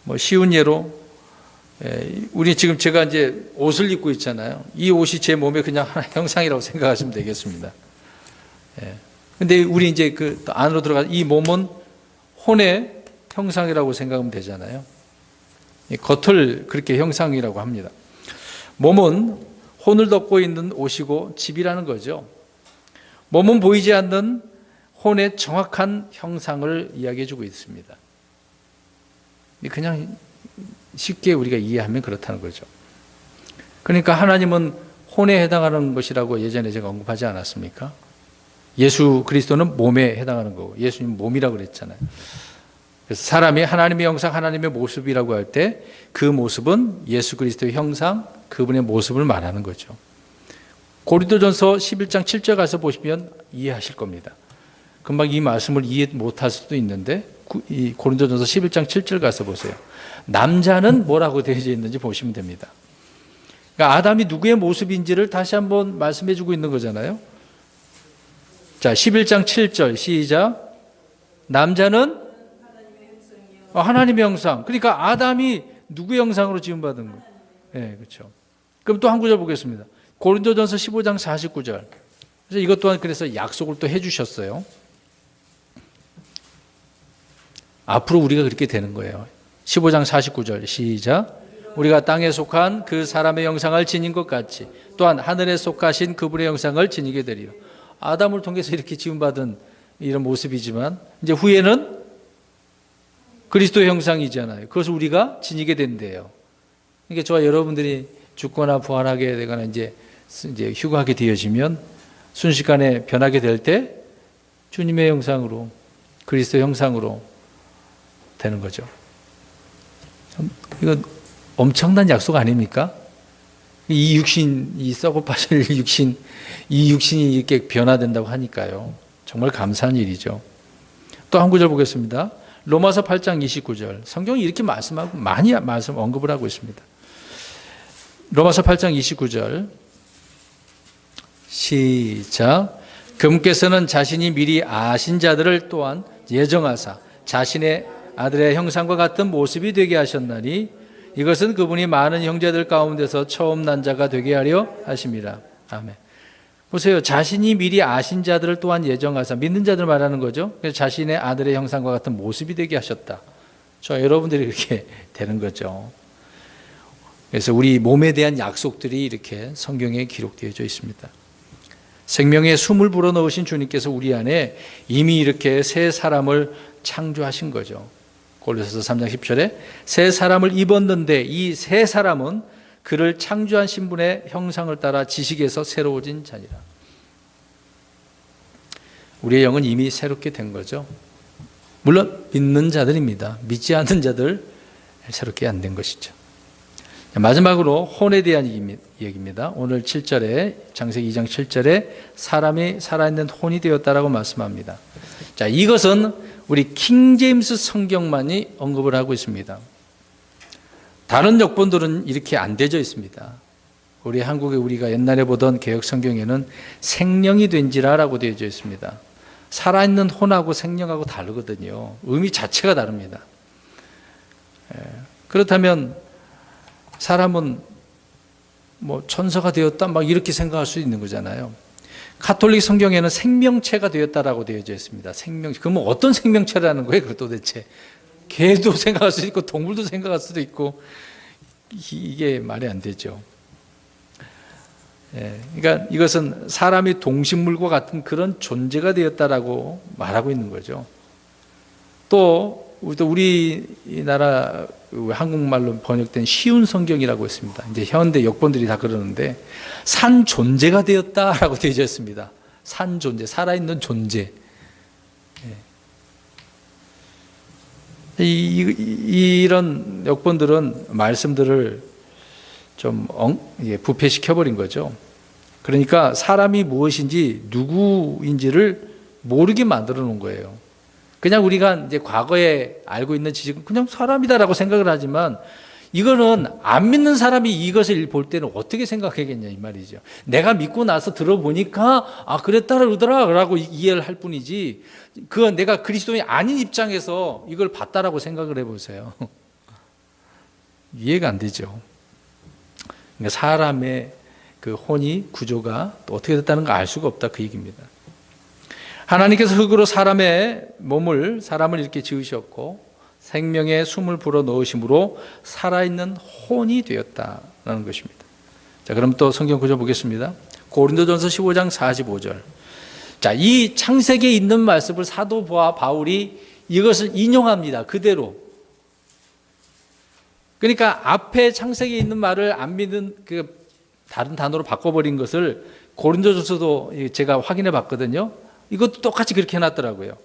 뭐 쉬운 예로 우리 지금 제가 이제 옷을 입고 있잖아요. 이 옷이 제 몸의 그냥 하나의 형상이라고 생각하시면 되겠습니다. 근데 우리 이제 그 안으로 들어가 이 몸은 혼의 형상이라고 생각하면 되잖아요. 겉을 그렇게 형상이라고 합니다. 몸은 혼을 덮고 있는 옷이고 집이라는 거죠. 몸은 보이지 않는 혼의 정확한 형상을 이야기해 주고 있습니다. 그냥 쉽게 우리가 이해하면 그렇다는 거죠. 그러니까 하나님은 혼에 해당하는 것이라고 예전에 제가 언급하지 않았습니까? 예수 그리스도는 몸에 해당하는 거고 예수님 몸이라고 그랬잖아요. 그래서 사람이 하나님의 형상, 하나님의 모습이라고 할 때 그 모습은 예수 그리스도의 형상, 그분의 모습을 말하는 거죠. 고린도전서 11장 7절 가서 보시면 이해하실 겁니다. 금방 이 말씀을 이해 못할 수도 있는데 이 고린도전서 11장 7절 가서 보세요. 남자는 뭐라고 되어져 있는지 보시면 됩니다. 그러니까 아담이 누구의 모습인지를 다시 한번 말씀해 주고 있는 거잖아요. 자, 11장 7절 시작. 남자는 하나님의 형상. 그러니까 아담이 누구의 형상으로 지음받은 거예요? 네, 그렇죠. 그럼 또 한 구절 보겠습니다. 고린도전서 15장 49절. 그래서 이것 또한 그래서 약속을 또 해주셨어요. 앞으로 우리가 그렇게 되는 거예요. 15장 49절 시작. 우리가 땅에 속한 그 사람의 형상을 지닌 것 같이 또한 하늘에 속하신 그분의 형상을 지니게 되리라. 아담을 통해서 이렇게 지음받은 이런 모습이지만 이제 후에는 그리스도의 형상이잖아요. 그것을 우리가 지니게 된대요. 그러니까 저와 여러분들이 죽거나 부활하게 되거나 이제 휴가하게 되어지면 순식간에 변하게 될 때 주님의 형상으로 그리스도의 형상으로 되는 거죠. 이거 엄청난 약속 아닙니까? 이 육신, 이 썩어 빠질 육신, 이 육신이 이렇게 변화된다고 하니까요. 정말 감사한 일이죠. 또 한 구절 보겠습니다. 로마서 8장 29절. 성경이 이렇게 말씀하고 많이 언급을 하고 있습니다. 로마서 8장 29절 시작. 그분께서는 자신이 미리 아신 자들을 또한 예정하사 자신의 아들의 형상과 같은 모습이 되게 하셨나니 이것은 그분이 많은 형제들 가운데서 처음 난 자가 되게 하려 하심이라. 아멘. 보세요. 자신이 미리 아신 자들을 또한 예정하사, 믿는 자들 말하는 거죠. 그래서 자신의 아들의 형상과 같은 모습이 되게 하셨다. 저 여러분들이 그렇게 되는 거죠. 그래서 우리 몸에 대한 약속들이 이렇게 성경에 기록되어져 있습니다. 생명의 숨을 불어넣으신 주님께서 우리 안에 이미 이렇게 새 사람을 창조하신 거죠. 골로새서 3장 10절에 새 사람을 입었는데 이 새 사람은 그를 창조한 신분의 형상을 따라 지식에서 새로워진 자니라. 우리의 영은 이미 새롭게 된 거죠. 물론 믿는 자들입니다. 믿지 않는 자들 새롭게 안 된 것이죠. 마지막으로 혼에 대한 얘기입니다. 오늘 7절에 창세기 2장 7절에 사람이 살아있는 혼이 되었다라고 말씀합니다. 자, 이것은 우리 킹제임스 성경만이 언급을 하고 있습니다. 다른 역본들은 이렇게 안 되어 있습니다. 우리 한국에 우리가 옛날에 보던 개역 성경에는 생령이 된지라라고 되어 있습니다. 살아있는 혼하고 생령하고 다르거든요. 의미 자체가 다릅니다. 그렇다면 사람은 뭐 천사가 되었다 막 이렇게 생각할 수 있는 거잖아요. 가톨릭 성경에는 생명체가 되었다라고 되어져 있습니다. 생명체. 그러면 어떤 생명체라는 거예요? 그 도대체 개도 생각할 수도 있고 동물도 생각할 수도 있고 이게 말이 안 되죠. 그러니까 이것은 사람이 동식물과 같은 그런 존재가 되었다라고 말하고 있는 거죠. 또 우리나라 한국말로 번역된 쉬운 성경이라고 있습니다. 이제 현대 역본들이 다 그러는데 산 존재가 되었다라고 되어 있습니다. 산 존재, 살아있는 존재. 이런 역본들은 말씀들을 좀 부패시켜버린 거죠. 그러니까 사람이 무엇인지 누구인지를 모르게 만들어 놓은 거예요. 그냥 우리가 이제 과거에 알고 있는 지식은 그냥 사람이다라고 생각을 하지만 이거는 안 믿는 사람이 이것을 볼 때는 어떻게 생각하겠냐 이 말이죠. 내가 믿고 나서 들어보니까 아 그랬다 그러더라라고 이해를 할 뿐이지 그건 내가 그리스도인이 아닌 입장에서 이걸 봤다라고 생각을 해보세요. 이해가 안 되죠. 그러니까 사람의 그 혼이 구조가 또 어떻게 됐다는 걸 알 수가 없다 그 얘기입니다. 하나님께서 흙으로 사람을 이렇게 지으셨고 생명의 숨을 불어 넣으심으로 살아있는 혼이 되었다는 것입니다. 자, 그럼 또 성경 구절 보겠습니다. 고린도전서 15장 45절. 자, 이 창세기에 있는 말씀을 사도 바울이 이것을 인용합니다. 그대로. 그러니까 앞에 창세기에 있는 말을 안 믿는 그 다른 단어로 바꿔버린 것을 고린도전서도 제가 확인해 봤거든요. 이것도 똑같이 그렇게 해놨더라고요.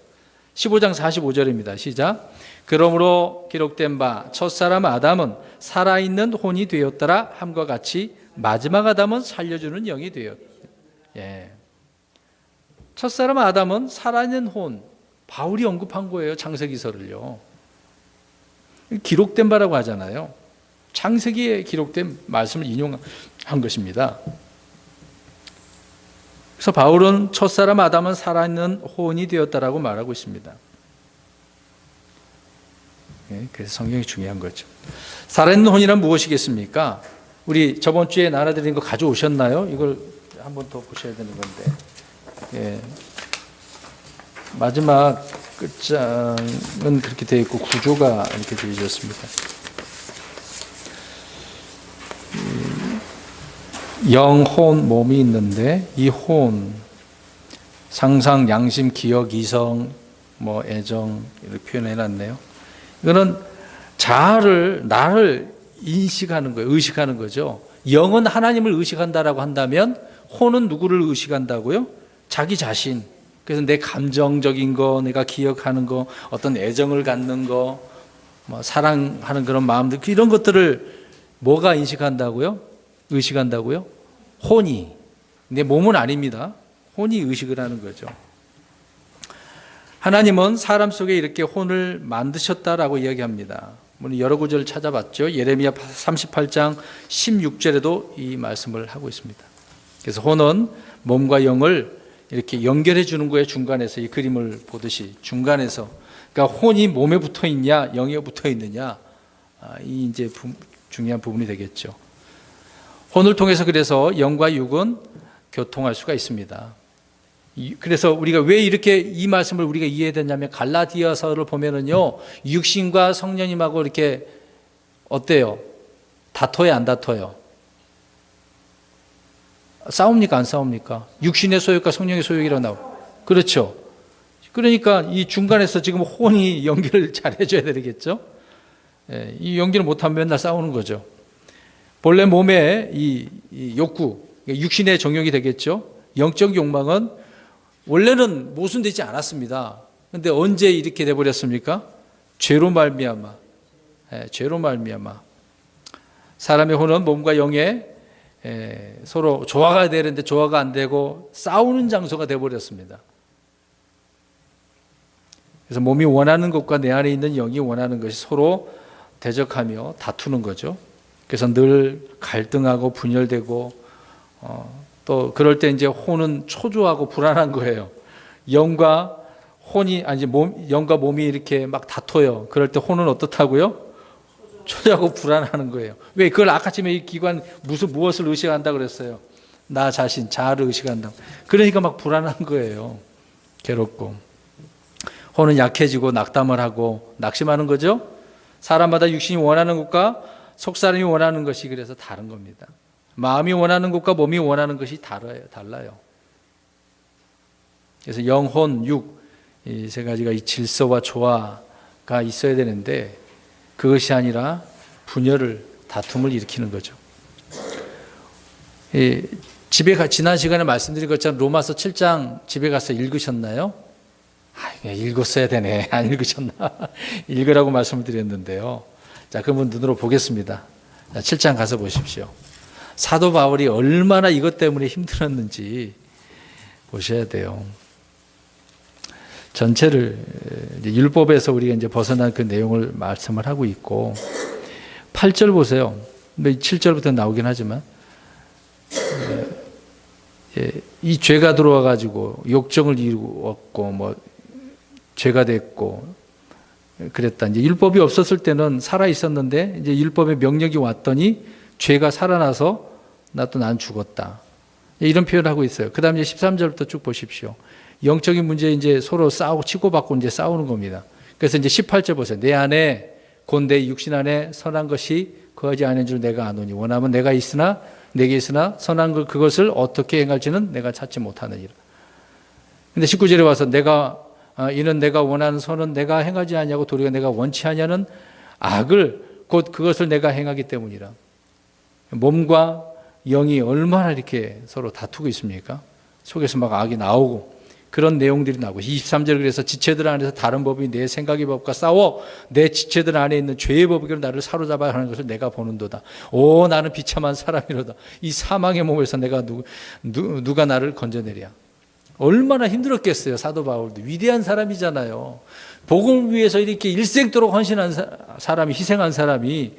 15장 45절입니다. 시작. 그러므로 기록된 바 첫사람 아담은 살아있는 혼이 되었더라 함과 같이 마지막 아담은 살려주는 영이 되었다. 예. 첫사람 아담은 살아있는 혼, 바울이 언급한 거예요. 창세기서를요. 기록된 바라고 하잖아요. 창세기에 기록된 말씀을 인용한 것입니다. 그래서 바울은 첫사람 아담은 살아있는 혼이 되었다라고 말하고 있습니다. 그래서 성경이 중요한 거죠. 살아있는 혼이란 무엇이겠습니까? 우리 저번 주에 나눠드린 거 가져오셨나요? 이걸 한번 더 보셔야 되는 건데. 마지막 끝장은 그렇게 되어 있고 구조가 이렇게 되어 있었습니다. 영, 혼, 몸이 있는데 이 혼, 상상, 양심, 기억, 이성, 애정 이렇게 표현해놨네요. 이거는 나를 인식하는 거예요. 의식하는 거죠. 영은 하나님을 의식한다라고 한다면 혼은 누구를 의식한다고요? 자기 자신. 그래서 내 감정적인 거, 내가 기억하는 거, 어떤 애정을 갖는 거, 사랑하는 그런 마음들 이런 것들을 뭐가 인식한다고요? 의식한다고요? 혼이. 내 몸은 아닙니다. 혼이 의식을 하는 거죠. 하나님은 사람 속에 이렇게 혼을 만드셨다라고 이야기합니다. 여러 구절을 찾아봤죠. 예레미야 38장 16절에도 이 말씀을 하고 있습니다. 그래서 혼은 몸과 영을 이렇게 연결해 주는 거예요. 중간에서 이 그림을 보듯이 중간에서. 그러니까 혼이 몸에 붙어 있냐, 영에 붙어 있느냐, 이 이제 중요한 부분이 되겠죠. 혼을 통해서 그래서 영과 육은 교통할 수가 있습니다. 그래서 우리가 왜 이렇게 이 말씀을 우리가 이해해야 되냐면 갈라디아서를 보면은요, 육신과 성령님하고 이렇게 어때요? 다퉈요, 안 다퉈요? 싸웁니까, 안 싸웁니까? 육신의 소욕과 성령의 소욕이라고 나와요. 그렇죠. 그러니까 이 중간에서 지금 혼이 연기를 잘 해줘야 되겠죠. 이 연기를 못하면 맨날 싸우는 거죠. 본래 몸의 이 욕구, 육신의 정욕이 되겠죠. 영적 욕망은 원래는 모순되지 않았습니다. 그런데 언제 이렇게 돼버렸습니까? 죄로 말미암아. 죄로 말미암아. 사람의 혼은 몸과 영에 서로 조화가 되는데 조화가 안 되고 싸우는 장소가 돼버렸습니다. 그래서 몸이 원하는 것과 내 안에 있는 영이 원하는 것이 서로 대적하며 다투는 거죠. 그래서 늘 갈등하고 분열되고 또 그럴 때 이제 혼은 초조하고 불안한 거예요. 영과 혼이 아니 영과 몸이 이렇게 막 다퉈요. 그럴 때 혼은 어떻다고요? 초조하고 불안하는 거예요. 왜? 그걸 아까 전에 이 기관 무엇을 의식한다 그랬어요? 나 자신, 자아를 의식한다. 그러니까 막 불안한 거예요. 괴롭고. 혼은 약해지고 낙담을 하고 낙심하는 거죠. 사람마다 육신이 원하는 것과 속사람이 원하는 것이 그래서 다른 겁니다. 마음이 원하는 것과 몸이 원하는 것이 달라요. 그래서 영, 혼, 육 이 세 가지가 이 질서와 조화가 있어야 되는데 그것이 아니라 분열을, 다툼을 일으키는 거죠. 지난 시간에 말씀드린 것처럼 로마서 7장 집에 가서 읽으셨나요? 읽었어야 되네. 안 읽으셨나? 읽으라고 말씀을 드렸는데요. 자, 그러면 눈으로 보겠습니다. 자, 7장 가서 보십시오. 사도 바울이 얼마나 이것 때문에 힘들었는지 보셔야 돼요. 전체를 율법에서 우리가 이제 벗어난 그 내용을 말씀을 하고 있고 8절 보세요. 7절부터 나오긴 하지만 이 죄가 들어와 가지고 욕정을 이루었고 뭐 죄가 됐고 그랬다. 이제 율법이 없었을 때는 살아 있었는데 이제 율법의 명령이 왔더니 죄가 살아나서 난 죽었다. 이런 표현을 하고 있어요. 그다음에 13절부터 쭉 보십시오. 영적인 문제 이제 서로 싸우고 치고받고 이제 싸우는 겁니다. 그래서 이제 18절 보세요. 내 안에 곧 내 육신 안에 선한 것이 거하지 않은 줄 내가 아노니 원하면 내게 있으나 선한 것 그것을 어떻게 행할지는 내가 찾지 못하느니라. 근데 19절에 와서 이는 내가 원하는 선은 내가 행하지 아니하고 도리어 내가 원치 아니하는 악을 곧 그것을 내가 행하기 때문이라. 몸과 영이 얼마나 이렇게 서로 다투고 있습니까? 속에서 막 악이 나오고 그런 내용들이 나오고 23절 그래서 지체들 안에서 다른 법이 내 생각의 법과 싸워 내 지체들 안에 있는 죄의 법으로 나를 사로잡아 하는 것을 내가 보는도다. 오 나는 비참한 사람이로다. 이 사망의 몸에서 내가 누가 나를 건져내랴. 얼마나 힘들었겠어요. 사도 바울도 위대한 사람이잖아요. 복음을 위해서 이렇게 일생도록 헌신한 사람이 희생한 사람이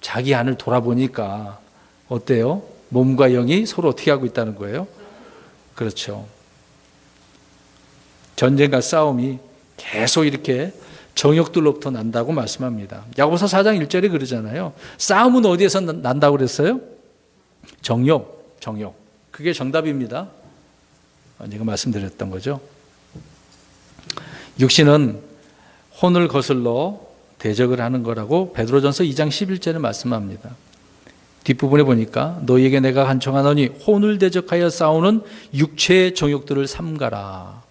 자기 안을 돌아보니까 어때요? 몸과 영이 서로 어떻게 하고 있다는 거예요? 그렇죠. 전쟁과 싸움이 계속 이렇게 정욕들로부터 난다고 말씀합니다. 야고보서 4장 1절에 그러잖아요. 싸움은 어디에서 난다고 그랬어요? 정욕. 그게 정답입니다. 제가 말씀드렸던 거죠. 육신은 혼을 거슬러 대적을 하는 거라고 베드로전서 2장 11절에 말씀합니다. 뒷부분에 보니까 너희에게 내가 간청하노니 혼을 대적하여 싸우는 육체의 정욕들을 삼가라.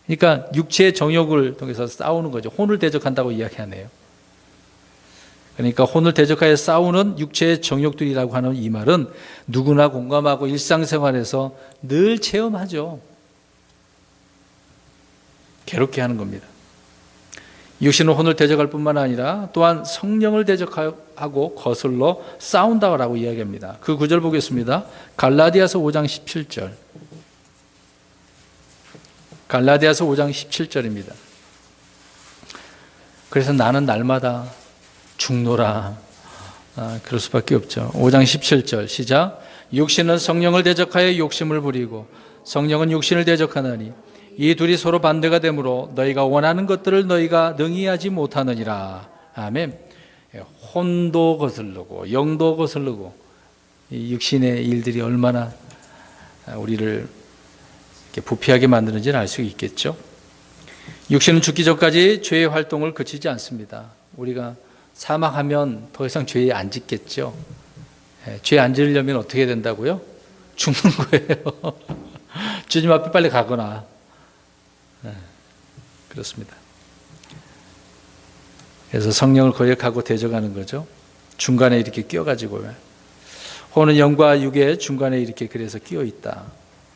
그러니까 육체의 정욕을 통해서 싸우는 거죠. 혼을 대적한다고 이야기하네요. 그러니까 혼을 대적하여 싸우는 육체의 정욕들이라고 하는 이 말은 누구나 공감하고 일상생활에서 늘 체험하죠. 괴롭게 하는 겁니다. 육신은 혼을 대적할 뿐만 아니라 또한 성령을 대적하고 거슬러 싸운다고 이야기합니다. 그 구절 보겠습니다. 갈라디아서 5장 17절. 갈라디아서 5장 17절입니다. 그래서 나는 날마다 죽노라. 그럴 수밖에 없죠. 5장 17절 시작. 육신은 성령을 대적하여 욕심을 부리고 성령은 육신을 대적하나니 이 둘이 서로 반대가 되므로 너희가 원하는 것들을 너희가 능히 하지 못하느니라. 아멘. 혼도 거슬르고 영도 거슬르고 이 육신의 일들이 얼마나 우리를 이렇게 부패하게 만드는지는 알 수 있겠죠. 육신은 죽기 전까지 죄의 활동을 그치지 않습니다. 우리가 사망하면 더 이상 죄에 안 짓겠죠. 죄 안 지으려면 어떻게 해야 된다고요? 죽는 거예요. 주님 앞에 빨리 가거나. 그렇습니다. 그래서 성령을 거역하고 대적하는 거죠. 중간에 이렇게 끼어가지고. 혼은 영과 육의 중간에 이렇게 그래서 끼어 있다.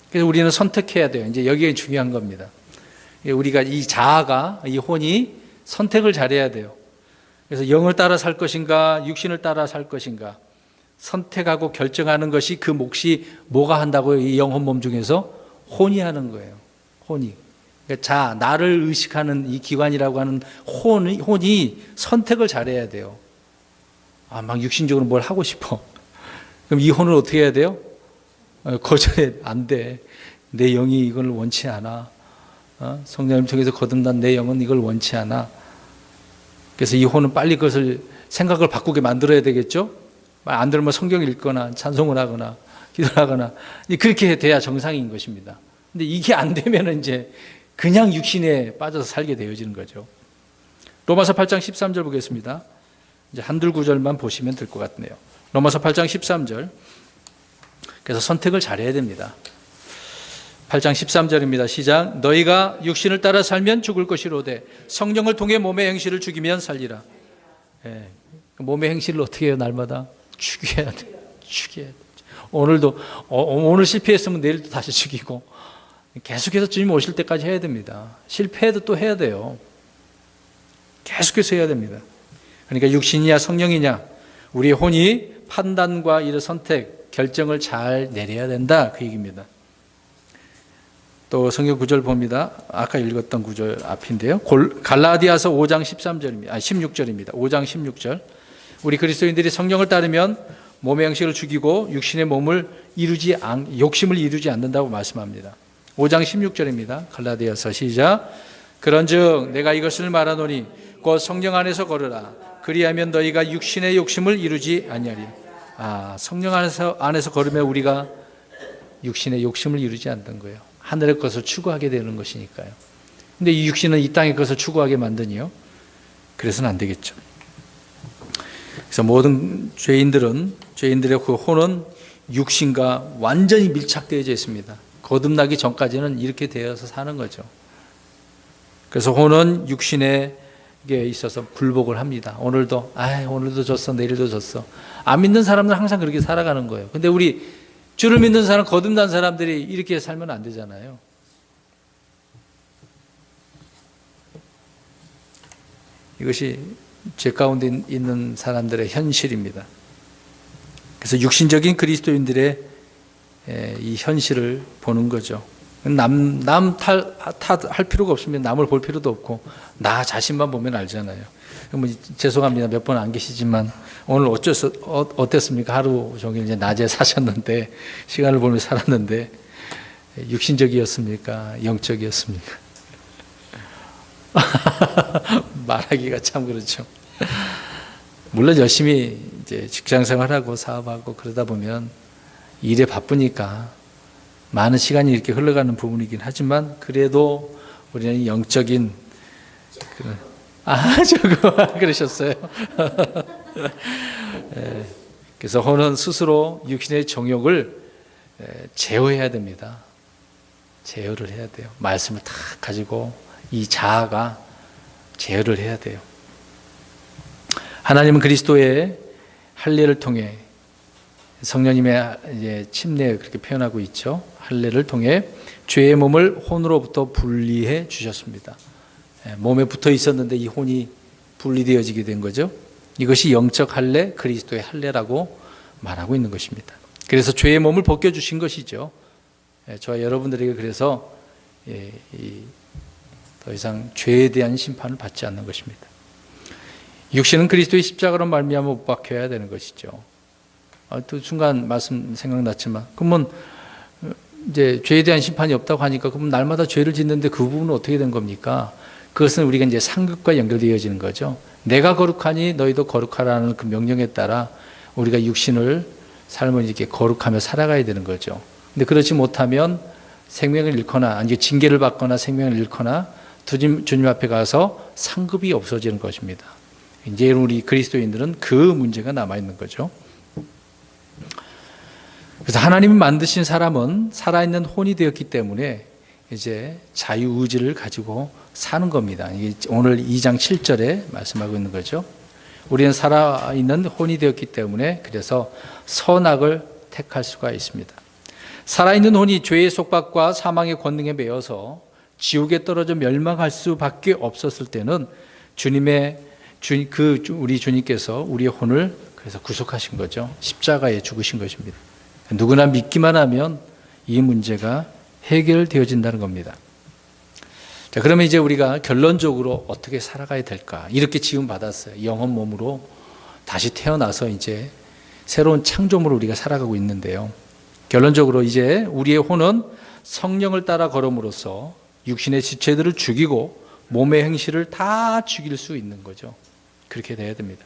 그래서 우리는 선택해야 돼요. 이제 여기가 중요한 겁니다. 우리가 이 자아가, 이 혼이 선택을 잘해야 돼요. 그래서 영을 따라 살 것인가, 육신을 따라 살 것인가, 선택하고 결정하는 것이 그 몫이 뭐가 한다고요? 이 영혼 몸 중에서 혼이 하는 거예요. 혼이. 그러니까 자, 나를 의식하는 이 기관이라고 하는 혼이 선택을 잘해야 돼요. 막 육신적으로 뭘 하고 싶어. 그럼 이 혼을 어떻게 해야 돼요? 거절해. 안 돼. 내 영이 이걸 원치 않아. 성령님 통해서 거듭난 내 영은 이걸 원치 않아. 그래서 이 혼은 빨리 그것을 생각을 바꾸게 만들어야 되겠죠? 안 들으면 성경 읽거나 찬송을 하거나 기도를 하거나 그렇게 돼야 정상인 것입니다. 근데 이게 안 되면 이제 그냥 육신에 빠져서 살게 되어지는 거죠. 로마서 8장 13절 보겠습니다. 이제 한둘 구절만 보시면 될 것 같네요. 로마서 8장 13절. 그래서 선택을 잘해야 됩니다. 8장 13절입니다. 시작. 너희가 육신을 따라 살면 죽을 것이로되 성령을 통해 몸의 행실을 죽이면 살리라. 몸의 행실을 어떻게 해요? 날마다 죽여야 돼. 죽여야 돼. 오늘도 오늘 실패했으면 내일도 다시 죽이고 계속해서 주님 오실 때까지 해야 됩니다. 실패해도 또 해야 돼요. 계속해서 해야 됩니다. 그러니까 육신이냐 성령이냐 우리의 혼이 판단과 이런 선택, 결정을 잘 내려야 된다 그 얘기입니다. 또 성경 구절 봅니다. 아까 읽었던 구절 앞인데요. 갈라디아서 5장 13절입니다. 16절입니다. 5장 16절. 우리 그리스도인들이 성령을 따르면 몸의 형식을 죽이고 육신의 몸을 욕심을 이루지 않는다고 말씀합니다. 5장 16절입니다. 갈라디아서 시작. 그런즉 내가 이것을 말하노니 곧 성령 안에서 걸으라. 그리하면 너희가 육신의 욕심을 이루지 아니하리라. 성령 안에서 걸으면 우리가 육신의 욕심을 이루지 않는 거예요. 하늘의 것을 추구하게 되는 것이니까요. 근데 이 육신은 이 땅의 것을 추구하게 만드니요. 그래서는 안 되겠죠. 그래서 모든 죄인들의 그 혼은 육신과 완전히 밀착되어져 있습니다. 거듭나기 전까지는 이렇게 되어서 사는 거죠. 그래서 혼은 육신에 있어서 굴복을 합니다. 오늘도 졌어, 내일도 졌어. 안 믿는 사람들은 항상 그렇게 살아가는 거예요. 근데 우리 주를 믿는 사람, 거듭난 사람들이 이렇게 살면 안 되잖아요. 이것이 죄 가운데 있는 사람들의 현실입니다. 그래서 육신적인 그리스도인들의 이 현실을 보는 거죠. 남 탓할 필요가 없으면 남을 볼 필요도 없고 나 자신만 보면 알잖아요. 죄송합니다. 몇 번 안 계시지만 오늘 어땠습니까? 하루 종일 이제 낮에 사셨는데 시간을 보며 살았는데 육신적이었습니까? 영적이었습니까? 말하기가 참 그렇죠. 물론 열심히 이제 직장 생활하고 사업하고 그러다 보면 일에 바쁘니까 많은 시간이 이렇게 흘러가는 부분이긴 하지만 그래도 우리는 영적인 저거 그러셨어요. 그래서 혼은 스스로 육신의 정욕을 제어해야 됩니다. 제어를 해야 돼요. 말씀을 다 가지고 이 자아가 제어를 해야 돼요. 하나님은 그리스도의 할례를 통해 성령님의 이제 침례 그렇게 표현하고 있죠. 할례를 통해 죄의 몸을 혼으로부터 분리해 주셨습니다. 몸에 붙어 있었는데 이 혼이 분리되어지게 된 거죠. 이것이 영적 할례, 그리스도의 할례라고 말하고 있는 것입니다. 그래서 죄의 몸을 벗겨주신 것이죠. 저와 여러분들에게 그래서 더 이상 죄에 대한 심판을 받지 않는 것입니다. 육신은 그리스도의 십자가로 말미암아 못 박혀야 되는 것이죠. 또 순간 말씀 생각났지만 그러면 이제 죄에 대한 심판이 없다고 하니까 그럼 날마다 죄를 짓는데 그 부분은 어떻게 된 겁니까? 그것은 우리가 이제 상급과 연결되어지는 거죠. 내가 거룩하니 너희도 거룩하라는 그 명령에 따라 우리가 육신을 삶을 이렇게 거룩하며 살아가야 되는 거죠. 근데 그렇지 못하면 생명을 잃거나 아니 징계를 받거나 생명을 잃거나 주님 앞에 가서 상급이 없어지는 것입니다. 이제 우리 그리스도인들은 그 문제가 남아 있는 거죠. 그래서 하나님이 만드신 사람은 살아있는 혼이 되었기 때문에 이제 자유의지를 가지고 사는 겁니다. 이게 오늘 2장 7절에 말씀하고 있는 거죠. 우리는 살아있는 혼이 되었기 때문에 그래서 선악을 택할 수가 있습니다. 살아있는 혼이 죄의 속박과 사망의 권능에 매여서 지옥에 떨어져 멸망할 수밖에 없었을 때는 우리 주님께서 우리의 혼을 그래서 구속하신 거죠. 십자가에 죽으신 것입니다. 누구나 믿기만 하면 이 문제가 해결되어진다는 겁니다. 자, 그러면 이제 우리가 결론적으로 어떻게 살아가야 될까? 이렇게 지음 받았어요. 영혼 몸으로 다시 태어나서 이제 새로운 창조물로 우리가 살아가고 있는데요. 결론적으로 이제 우리의 혼은 성령을 따라 걸음으로써 육신의 지체들을 죽이고 몸의 행실을 다 죽일 수 있는 거죠. 그렇게 돼야 됩니다.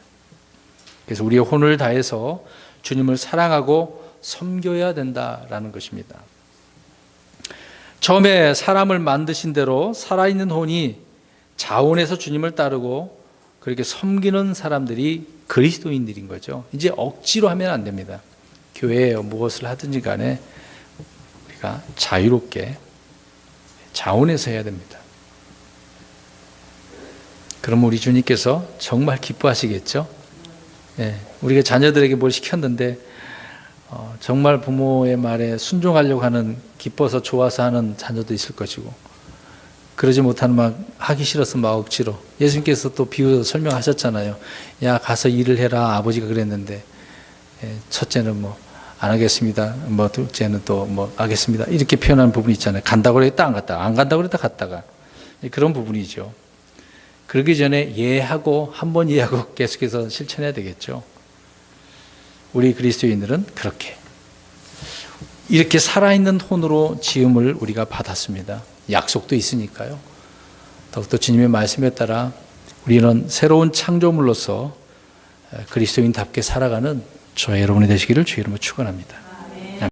그래서 우리의 혼을 다해서 주님을 사랑하고 섬겨야 된다라는 것입니다. 처음에 사람을 만드신 대로 살아있는 혼이 자원해서 주님을 따르고 그렇게 섬기는 사람들이 그리스도인들인 거죠. 이제 억지로 하면 안 됩니다. 교회에 무엇을 하든지 간에 우리가 자유롭게 자원해서 해야 됩니다. 그럼 우리 주님께서 정말 기뻐하시겠죠? 네, 우리가 자녀들에게 뭘 시켰는데 정말 부모의 말에 순종하려고 하는 기뻐서 좋아서 하는 자녀도 있을 것이고 그러지 못하는 막 하기 싫어서 막 억지로 예수님께서 또 비유 설명하셨잖아요. 야 가서 일을 해라 아버지가 그랬는데 첫째는 뭐 안 하겠습니다. 뭐 둘째는 또 뭐 하겠습니다. 이렇게 표현하는 부분이 있잖아요. 간다고 그랬다 안 갔다가 안 간다고 그랬다 갔다가 그런 부분이죠. 그러기 전에 이해하고 한 번 이해하고 계속해서 실천해야 되겠죠. 우리 그리스도인들은 그렇게 이렇게 살아있는 혼으로 지음을 우리가 받았습니다. 약속도 있으니까요. 더욱더 주님의 말씀에 따라 우리는 새로운 창조물로서 그리스도인답게 살아가는 저와 여러분이 되시기를 주의 이름으로 축원합니다.